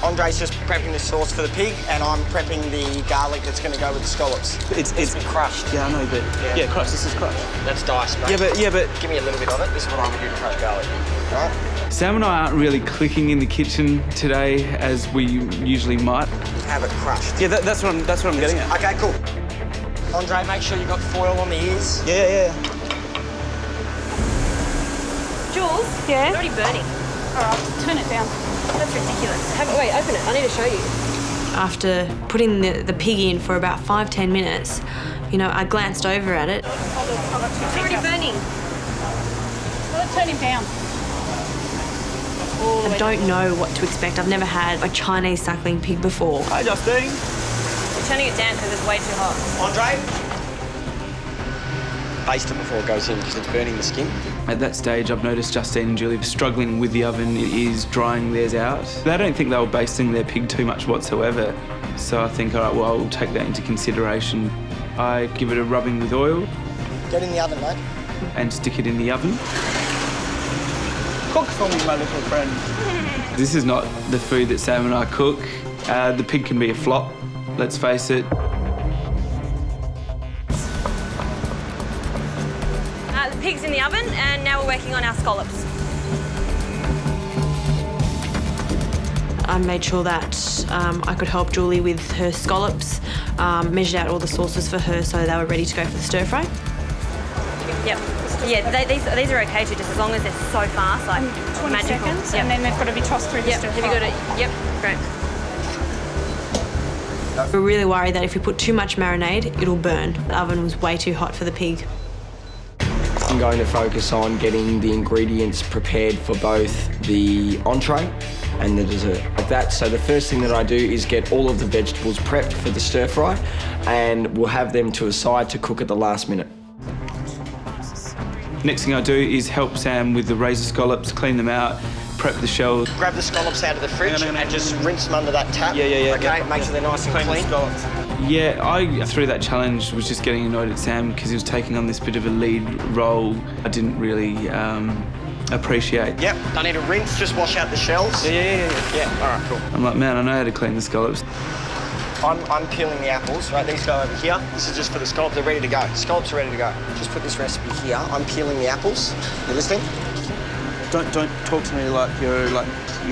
Andre's just prepping the sauce for the pig, and I'm prepping the garlic that's going to go with the scallops. It's been crushed. Yeah, I know, but yeah, crushed. This is crushed. That's diced, mate. Yeah, but give me a little bit of it. This is what I'm going to do to crush garlic. All right. Sam and I aren't really clicking in the kitchen today as we usually might. Have it crushed. Yeah, that's what I'm getting at. Okay, cool. Andre, make sure you got foil on the ears. Yeah. Jules, yeah? it's already burning. down. That's ridiculous. Wait, open it. I need to show you. After putting the pig in for about 5-10 minutes, you know, I glanced over at it. It's already burning. Well, turn him down. I don't know what to expect. I've never had a Chinese suckling pig before. Hi, Justine. We're turning it down because it's way too hot. Andre? Baste it before it goes in because it's burning the skin. At that stage, I've noticed Justine and Julie struggling with the oven. It is drying theirs out. I don't think they were basting their pig too much whatsoever. So I think, all right, well, I'll take that into consideration. I give it a rubbing with oil. Get in the oven, mate. And stick it in the oven. Cook for me, my little friend. This is not the food that Sam and I cook. The pig can be a flop, let's face it. The pig's in the oven, and now we're working on our scallops. I made sure that I could help Julie with her scallops, measured out all the sauces for her so they were ready to go for the stir fry. Yep. Yeah, these are okay too, just as long as they're so fast, like 20 magical. seconds, Yep. and then they've got to be tossed through the stir Have fry. you got it? Yep, great. We're really worried that if we put too much marinade, it'll burn. The oven was way too hot for the pig. I'm going to focus on getting the ingredients prepared for both the entree and the dessert. Like that, so the first thing that I do is get all of the vegetables prepped for the stir fry, and we'll have them to a side to cook at the last minute. Next thing I do is help Sam with the razor scallops, clean them out, prep the shells. Grab the scallops out of the fridge and just rinse them under that tap. Yeah. Okay, make sure they're nice and clean. Yeah, I, through that challenge, was just getting annoyed at Sam because he was taking on this bit of a lead role I didn't really appreciate. Yep, I need to rinse, just wash out the shells. Yeah, all right, cool. I'm like, man, I know how to clean the scallops. I'm peeling the apples, right? These go over here. This is just for the scallops. They're ready to go. Scallops are ready to go. Just put this recipe here. I'm peeling the apples. You listening? Don't talk to me like you're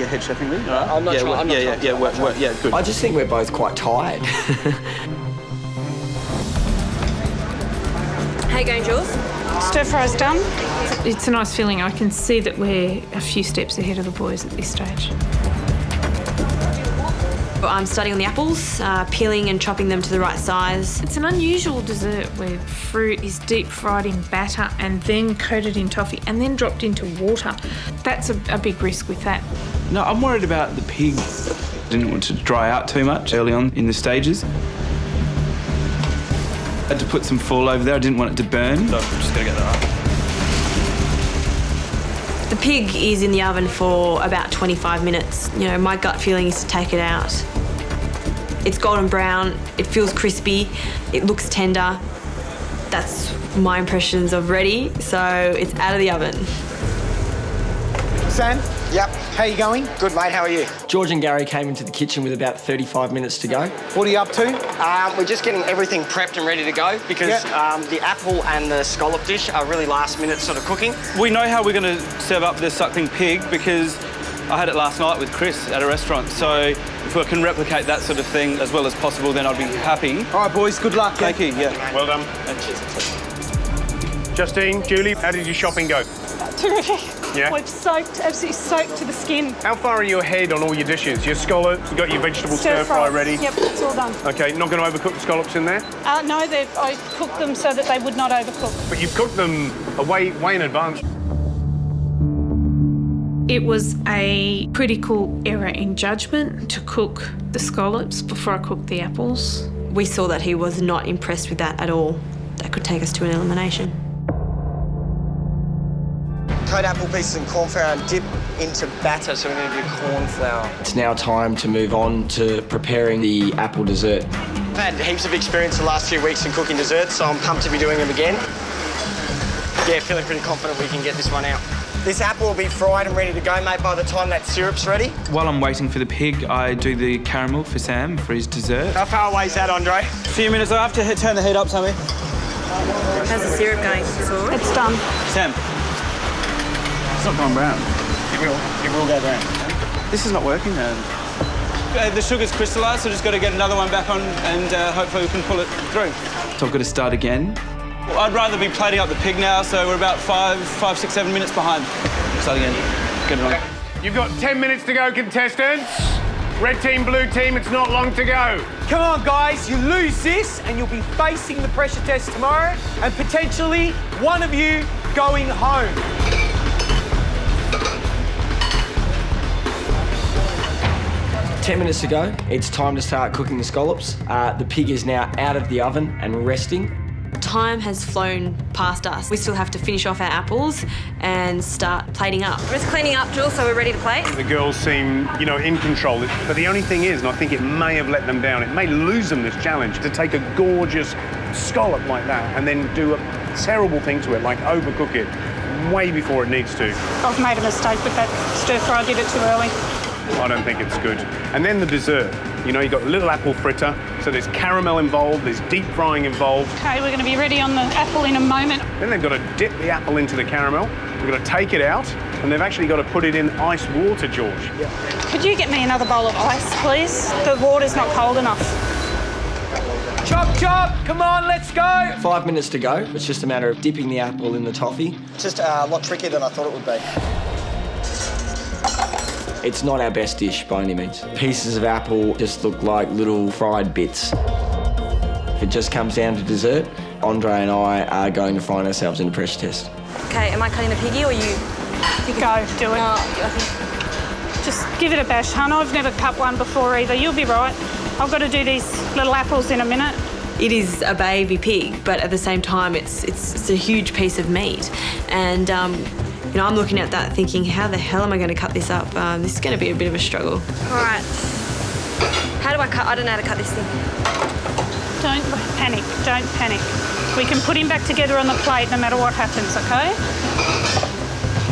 head chefing me. Right? I'm not trying. Yeah, good. I just think we're both quite tired. How you going, Jules? Stir fry's done. It's a nice feeling. I can see that we're a few steps ahead of the boys at this stage. I'm starting on the apples, peeling and chopping them to the right size. It's an unusual dessert where fruit is deep fried in batter and then coated in toffee and then dropped into water. That's a big risk with that. No, I'm worried about the pig. Didn't want to dry out too much early on in the stages. I had to put some foil over there. I didn't want it to burn. So I'm just gonna get that up. The pig is in the oven for about 25 minutes. You know, my gut feeling is to take it out. It's golden brown, it feels crispy, it looks tender. That's my impressions of ready, so it's out of the oven. Sam? Yep. How you going? Good, mate. How are you? George and Gary came into the kitchen with about 35 minutes to go. What are you up to? We're just getting everything prepped and ready to go because the apple and the scallop dish are really last-minute sort of cooking. We know how we're going to serve up the suckling pig because I had it last night with Chris at a restaurant. So if we can replicate that sort of thing as well as possible, then I'd be happy. All right, boys. Good luck. Thank you. Yeah. Well done. Justine, Julie, how did your shopping go? Terrific. Yeah? We've soaked, absolutely soaked to the skin. How far are you ahead on all your dishes? Your scallops, you got your vegetable stir fry ready? Yep, it's all done. Okay, not going to overcook the scallops in there? No, I cooked them so that they would not overcook. But you've cooked them way in advance. It was a critical error in judgment to cook the scallops before I cooked the apples. We saw that he was not impressed with that at all. That could take us to an elimination. Coat apple pieces in corn flour and dip into batter, so we're going to do corn flour. It's now time to move on to preparing the apple dessert. I've had heaps of experience the last few weeks in cooking desserts, so I'm pumped to be doing them again. Yeah, feeling pretty confident we can get this one out. This apple will be fried and ready to go, mate, by the time that syrup's ready. While I'm waiting for the pig, I do the caramel for Sam for his dessert. How far away is that, Andre? A few minutes. I have to turn the heat up, Sammy. How's the syrup going? It's done. Sam. It's not going brown. It will go brown. This is not working, man. The sugar's crystallised, so just got to get another one back on and hopefully we can pull it through. So I've got to start again. I'd rather be plating up the pig now, so we're about 5, 6, 7 minutes behind. Start again. Get it on. You've got 10 minutes to go, contestants. Red team, blue team, it's not long to go. Come on, guys, you lose this and you'll be facing the pressure test tomorrow and potentially one of you going home. Ten minutes to go. It's time to start cooking the scallops. The pig is now out of the oven and resting. Time has flown past us. We still have to finish off our apples and start plating up. We're just cleaning up, Jules, so we're ready to plate. The girls seem, you know, in control. But the only thing is, and I think it may have let them down, it may lose them this challenge to take a gorgeous scallop like that and then do a terrible thing to it, like overcook it way before it needs to. I've made a mistake with that stir fry. I did it too early. I don't think it's good. And then the dessert. You know, you've got a little apple fritter, so there's caramel involved, there's deep frying involved. Okay, we're going to be ready on the apple in a moment. Then they've got to dip the apple into the caramel. They've got to take it out, and they've actually got to put it in ice water, George. Yeah. Could you get me another bowl of ice, please? The water's not cold enough. Chop, chop, come on, let's go. 5 minutes to go. It's just a matter of dipping the apple in the toffee. It's just a lot trickier than I thought it would be. It's not our best dish by any means. Pieces of apple just look like little fried bits. If it just comes down to dessert, Andre and I are going to find ourselves in a pressure test. Okay, am I cutting the piggy or you? Go, do it. No, I think... Just give it a bash, hun. I've never cut one before either. You'll be right. I've got to do these little apples in a minute. It is a baby pig, but at the same time, it's a huge piece of meat. And you know, I'm looking at that thinking, how the hell am I going to cut this up? This is going to be a bit of a struggle. All right. How do I cut? I don't know how to cut this thing. Don't panic. Don't panic. We can put him back together on the plate no matter what happens, okay?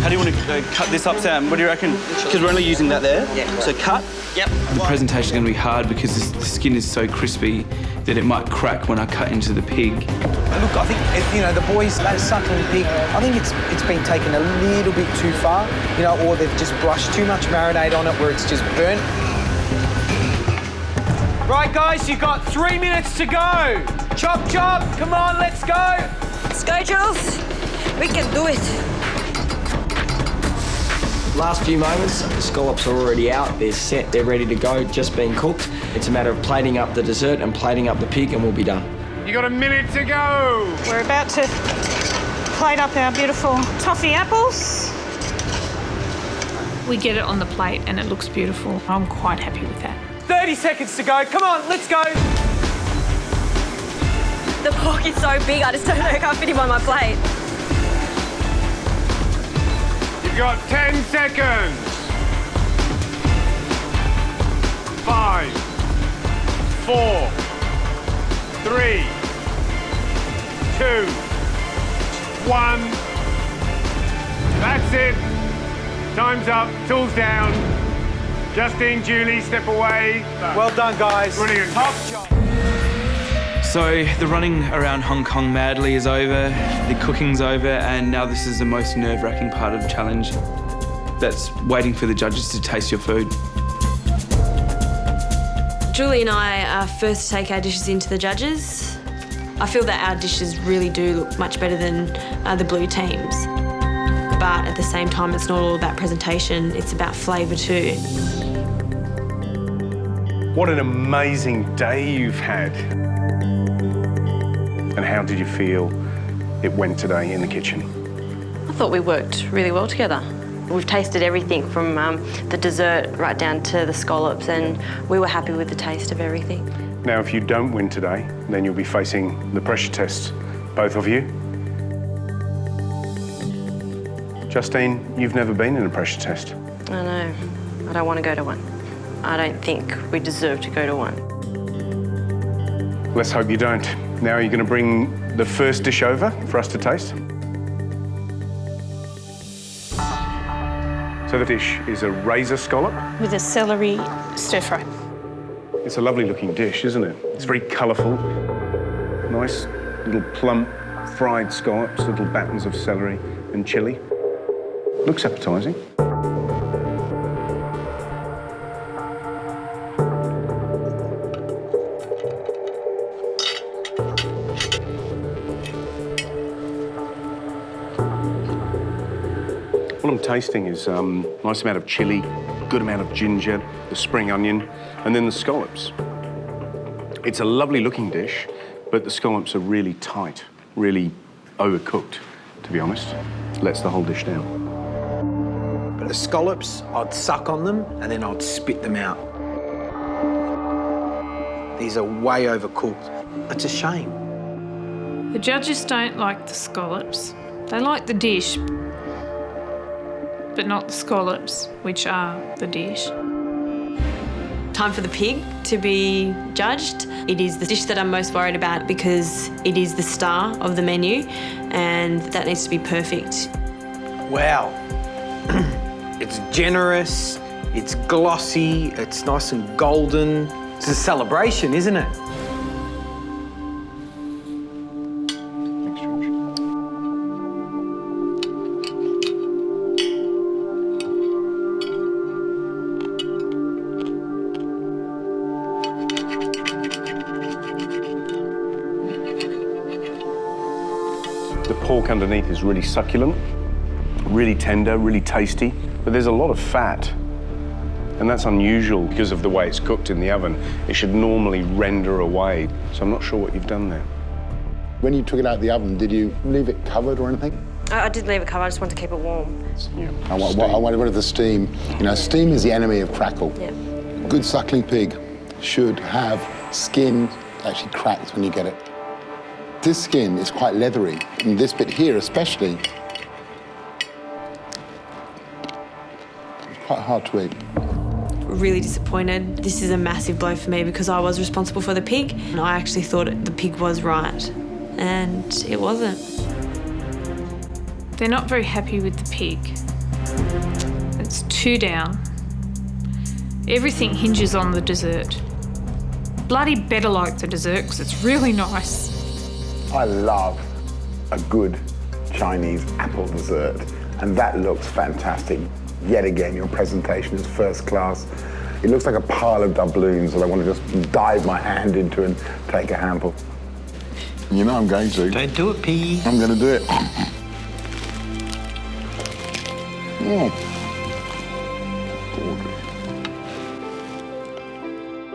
How do you want to cut this up, Sam? What do you reckon? Because we're only using that there. Yeah. So cut. Yep. The presentation is going to be hard because the skin is so crispy that it might crack when I cut into the pig. Look, I think, you know, the boys, that suckling pig, I think it's been taken a little bit too far, you know, or they've just brushed too much marinade on it where it's just burnt. Right, guys, you've got 3 minutes to go. Chop, chop, come on, let's go. Let's go, Jules. We can do it. Last few moments, the scallops are already out, they're set, they're ready to go, just being cooked. It's a matter of plating up the dessert and plating up the pig and we'll be done. You got a minute to go. We're about to plate up our beautiful toffee apples. We get it on the plate and it looks beautiful. I'm quite happy with that. 30 seconds to go, come on, let's go. The pork is so big, I just don't know if I can't fit him on my plate. You've got 10 seconds. 5, 4, 3, 2, 1. That's it. Time's up. Tools down. Justine, Julie, step away. Well done, guys. Brilliant. Top job. So the running around Hong Kong madly is over, the cooking's over, and now this is the most nerve-wracking part of the challenge. That's waiting for the judges to taste your food. Julie and I are first to take our dishes into the judges. I feel that our dishes really do look much better than the blue teams. But at the same time, it's not all about presentation, it's about flavour too. What an amazing day you've had. And how did you feel it went today in the kitchen? I thought we worked really well together. We've tasted everything from the dessert right down to the scallops, and we were happy with the taste of everything. Now, if you don't win today, then you'll be facing the pressure test, both of you. Justine, you've never been in a pressure test. I know. I don't want to go to one. I don't think we deserve to go to one. Let's hope you don't. Now you're going to bring the first dish over for us to taste. So the dish is a razor scallop. With a celery stir fry. It's a lovely looking dish, isn't it? It's very colourful. Nice little plump fried scallops, little battens of celery and chilli. Looks appetising. What I'm tasting is nice amount of chilli, good amount of ginger, the spring onion, and then the scallops. It's a lovely looking dish, but the scallops are really tight, really overcooked, to be honest. Lets the whole dish down. But the scallops, I'd suck on them and then I'd spit them out. These are way overcooked. It's a shame. The judges don't like the scallops. They like the dish, but not the scallops, which are the dish. Time for the pig to be judged. It is the dish that I'm most worried about because it is the star of the menu and that needs to be perfect. Wow. It's generous, it's glossy, it's nice and golden. It's a celebration, isn't it? The pork underneath is really succulent, really tender, really tasty, but there's a lot of fat. And that's unusual because of the way it's cooked in the oven. It should normally render away. So I'm not sure what you've done there. When you took it out of the oven, did you leave it covered or anything? I did leave it covered, I just wanted to keep it warm. Yeah. I want rid of the steam. You know, steam is the enemy of crackle. Yeah. Good suckling pig should have skin that actually cracks when you get it. This skin is quite leathery, and this bit here especially, it's quite hard to eat. Really disappointed. This is a massive blow for me because I was responsible for the pig and I actually thought the pig was right and it wasn't. They're not very happy with the pig. It's 2 down. Everything hinges on the dessert. Bloody better like the dessert because it's really nice. I love a good Chinese apple dessert, and that looks fantastic. Yet again, your presentation is first class. It looks like a pile of doubloons that I want to just dive my hand into and take a handful. You know I'm going to. Don't do it, Piggy. I'm going to do it.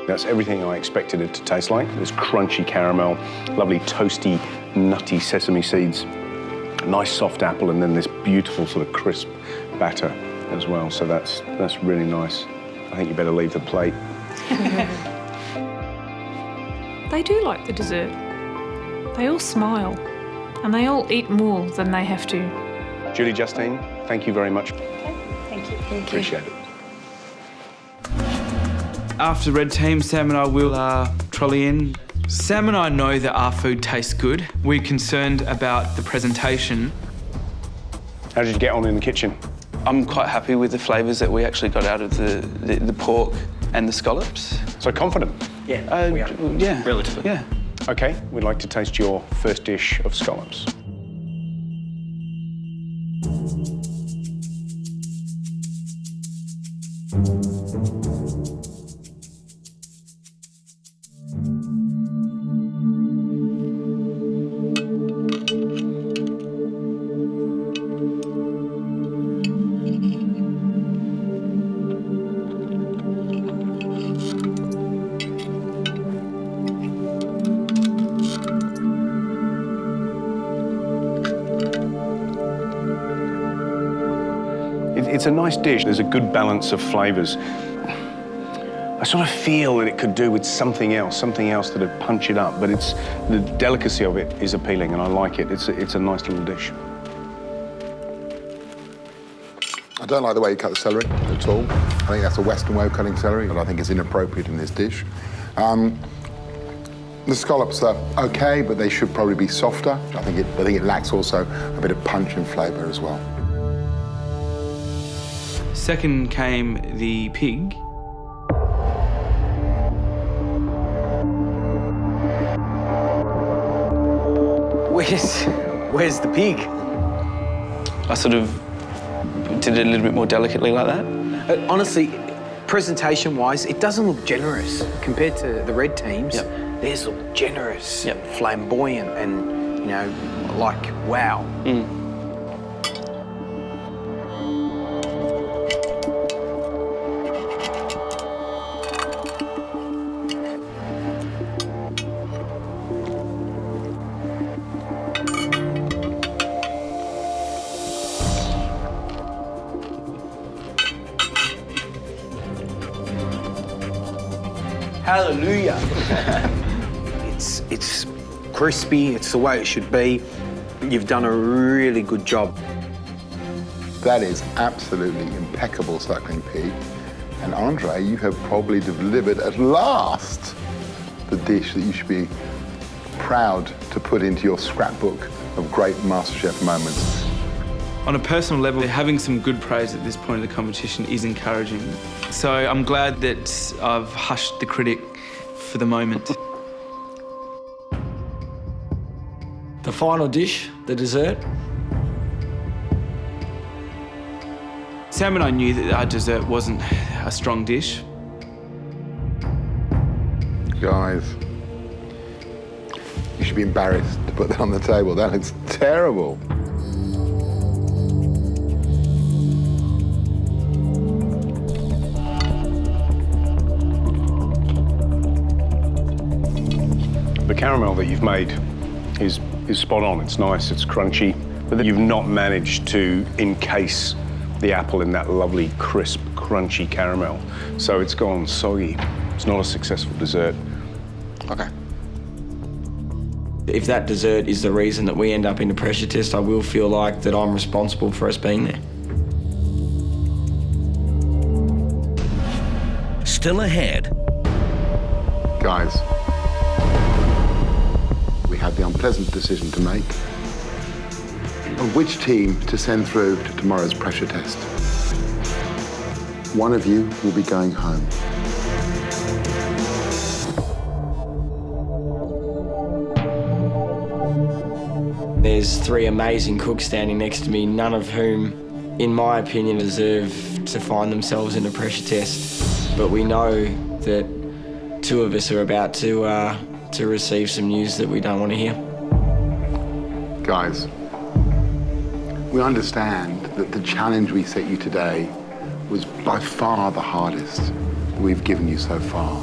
That's everything I expected it to taste like. This crunchy caramel, lovely toasty, nutty sesame seeds, nice soft apple, and then this beautiful sort of crisp batter as well. So that's really nice. I think you better leave the plate. They do like the dessert. They all smile and they all eat more than they have to. Julie, Justine, thank you very much. Thank you. Appreciate it. After the red team, Sam and I will trolley in. Sam and I know that our food tastes good. We're concerned about the presentation. How did you get on in the kitchen? I'm quite happy with the flavours that we actually got out of the pork and the scallops. So confident? Yeah, we are. Yeah. Relatively. Yeah. Okay, we'd like to taste your first dish of scallops. It's a nice dish. There's a good balance of flavours. I sort of feel that it could do with something else that would punch it up, but the delicacy of it is appealing and I like it. It's a nice little dish. I don't like the way you cut the celery at all. I think that's a Western way of cutting celery, but I think it's inappropriate in this dish. The scallops are okay, but they should probably be softer. I think it lacks also a bit of punch and flavour as well. Second came the pig. Where's the pig? I sort of did it a little bit more delicately like that. Honestly, presentation-wise, it doesn't look generous compared to the red teams. Yep. Theirs look generous, flamboyant, and, you know, like, wow. Hallelujah. It's crispy, it's the way it should be. You've done a really good job. That is absolutely impeccable suckling pig. And Andre, you have probably delivered at last the dish that you should be proud to put into your scrapbook of great MasterChef moments. On a personal level, having some good praise at this point of the competition is encouraging. So I'm glad that I've hushed the critic for the moment. The final dish, the dessert. Sam and I knew that our dessert wasn't a strong dish. Guys, you should be embarrassed to put that on the table. That looks terrible. The caramel that you've made is spot on. It's nice, it's crunchy, but you've not managed to encase the apple in that lovely, crisp, crunchy caramel. So it's gone soggy. It's not a successful dessert. Okay. If that dessert is the reason that we end up in the pressure test, I will feel like that I'm responsible for us being there. Still ahead. Guys, we have the unpleasant decision to make of which team to send through to tomorrow's pressure test. One of you will be going home. There's three amazing cooks standing next to me, none of whom, in my opinion, deserve to find themselves in a pressure test. But we know that two of us are about to receive some news that we don't want to hear. Guys, we understand that the challenge we set you today was by far the hardest we've given you so far.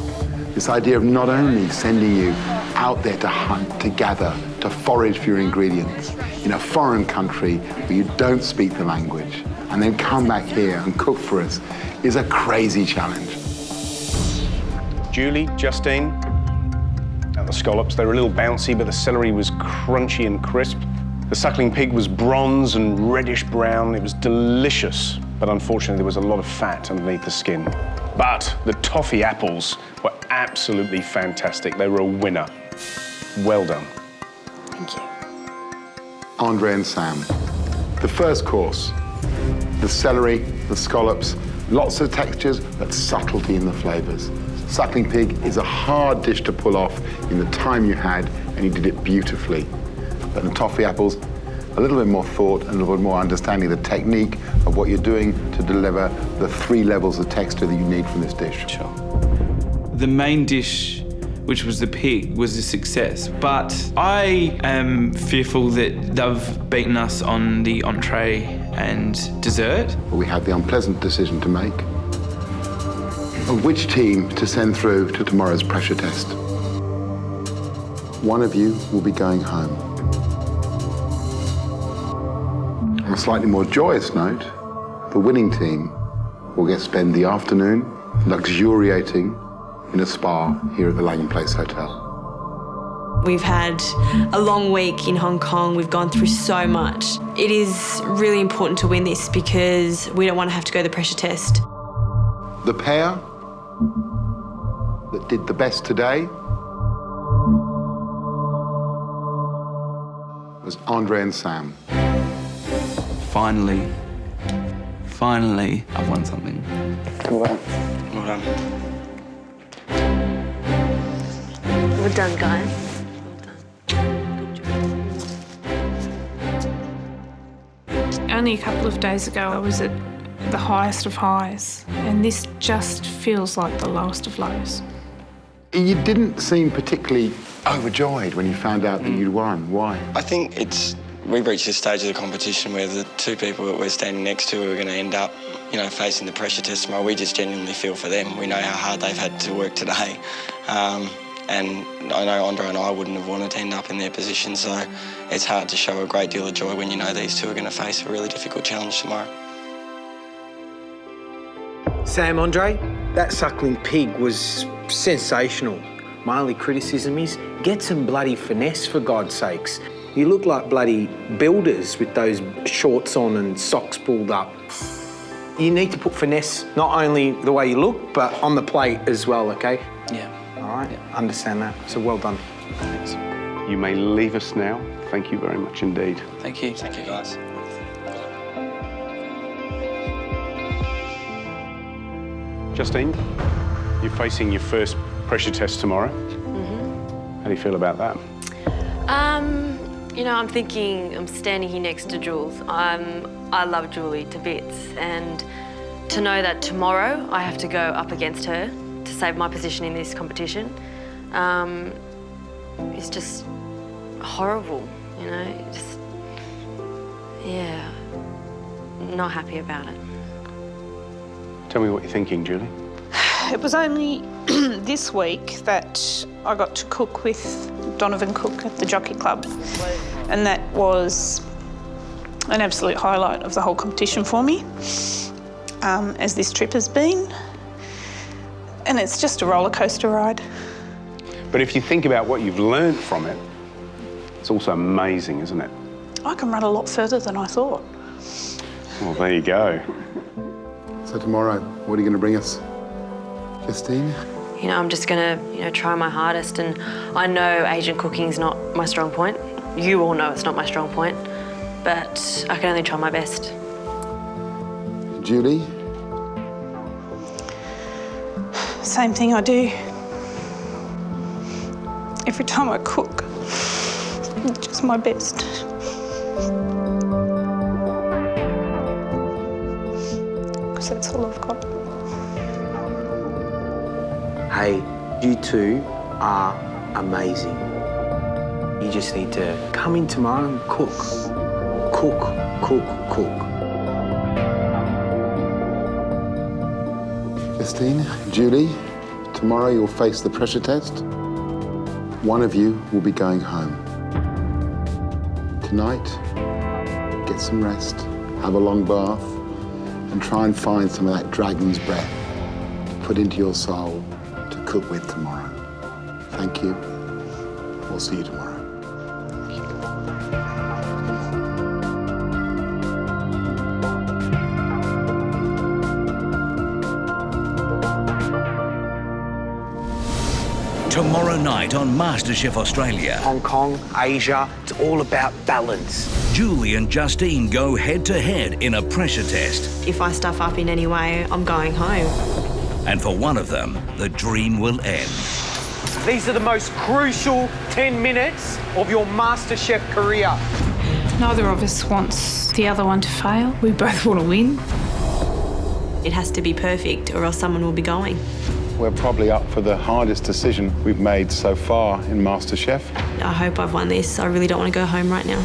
This idea of not only sending you out there to hunt, to gather, to forage for your ingredients in a foreign country where you don't speak the language, and then come back here and cook for us is a crazy challenge. Julie, Justine, and the scallops, they were a little bouncy, but the celery was crunchy and crisp. The suckling pig was bronze and reddish brown. It was delicious, but unfortunately there was a lot of fat underneath the skin. But the toffee apples were absolutely fantastic. They were a winner. Well done. Thank you. Andre and Sam, the first course, the celery, the scallops, lots of textures, but subtlety in the flavors. Suckling pig is a hard dish to pull off in the time you had, and you did it beautifully. But the toffee apples, a little bit more thought and a little bit more understanding the technique of what you're doing to deliver the 3 levels of texture that you need from this dish. Sure. The main dish, which was the pig, was a success, but I am fearful that they've beaten us on the entree and dessert. We have the unpleasant decision to make of which team to send through to tomorrow's pressure test. One of you will be going home. On a slightly more joyous note, the winning team will spend the afternoon luxuriating in a spa here at the Langham Place Hotel. We've had a long week in Hong Kong. We've gone through so much. It is really important to win this because we don't want to have to go to the pressure test. The pair that did the best today was Andre and Sam. Finally, I've won something. Well done. Well done, guys. Only a couple of days ago, I was at the highest of highs, and this just feels like the lowest of lows. You didn't seem particularly overjoyed when you found out that you'd won. Why? I think we've reached this stage of the competition where the two people that we're standing next to are going to end up, facing the pressure test tomorrow. We just genuinely feel for them. We know how hard they've had to work today. And I know Andre and I wouldn't have wanted to end up in their position, so it's hard to show a great deal of joy when you know these two are going to face a really difficult challenge tomorrow. Sam, Andre, that suckling pig was sensational. My only criticism is get some bloody finesse, for God's sakes. You look like bloody builders with those shorts on and socks pulled up. You need to put finesse not only the way you look, but on the plate as well, OK? Yeah. All right, understand that. So well done. Thanks. You may leave us now. Thank you very much indeed. Thank you. Thank you, guys. Justine, you're facing your first pressure test tomorrow. How do you feel about that? You know, I'm thinking I'm standing here next to Jules. I love Julie to bits, and to know that tomorrow I have to go up against her to save my position in this competition is just horrible, you know, just, yeah, not happy about it. Tell me what you're thinking, Julie. It was only this week that I got to cook with Donovan Cook at the Jockey Club, and that was an absolute highlight of the whole competition for me, as this trip has been. And it's just a roller coaster ride. But if you think about what you've learned from it, it's also amazing, isn't it? I can run a lot further than I thought. Well, there you go. So tomorrow, what are you going to bring us? Justine? You know, I'm just gonna, you know, try my hardest, and I know Asian cooking's not my strong point. You all know it's not my strong point, but I can only try my best. Julie? Same thing I do. Every time I cook, it's just my best. Because that's all I've got. Hey, you two are amazing. You just need to come in tomorrow and cook. Cook, cook, cook. Justine, Julie, tomorrow you'll face the pressure test. One of you will be going home. Tonight, get some rest, have a long bath, and try and find some of that dragon's breath to put into your soul to cook with tomorrow. Thank you. We'll see you tomorrow. Tomorrow night on MasterChef Australia. Hong Kong, Asia, it's all about balance. Julie and Justine go head-to-head in a pressure test. If I stuff up in any way, I'm going home. And for one of them, the dream will end. These are the most crucial 10 minutes of your MasterChef career. Neither of us wants the other one to fail. We both want to win. It has to be perfect, or else someone will be going. We're probably up for the hardest decision we've made so far in MasterChef. I hope I've won this. I really don't want to go home right now.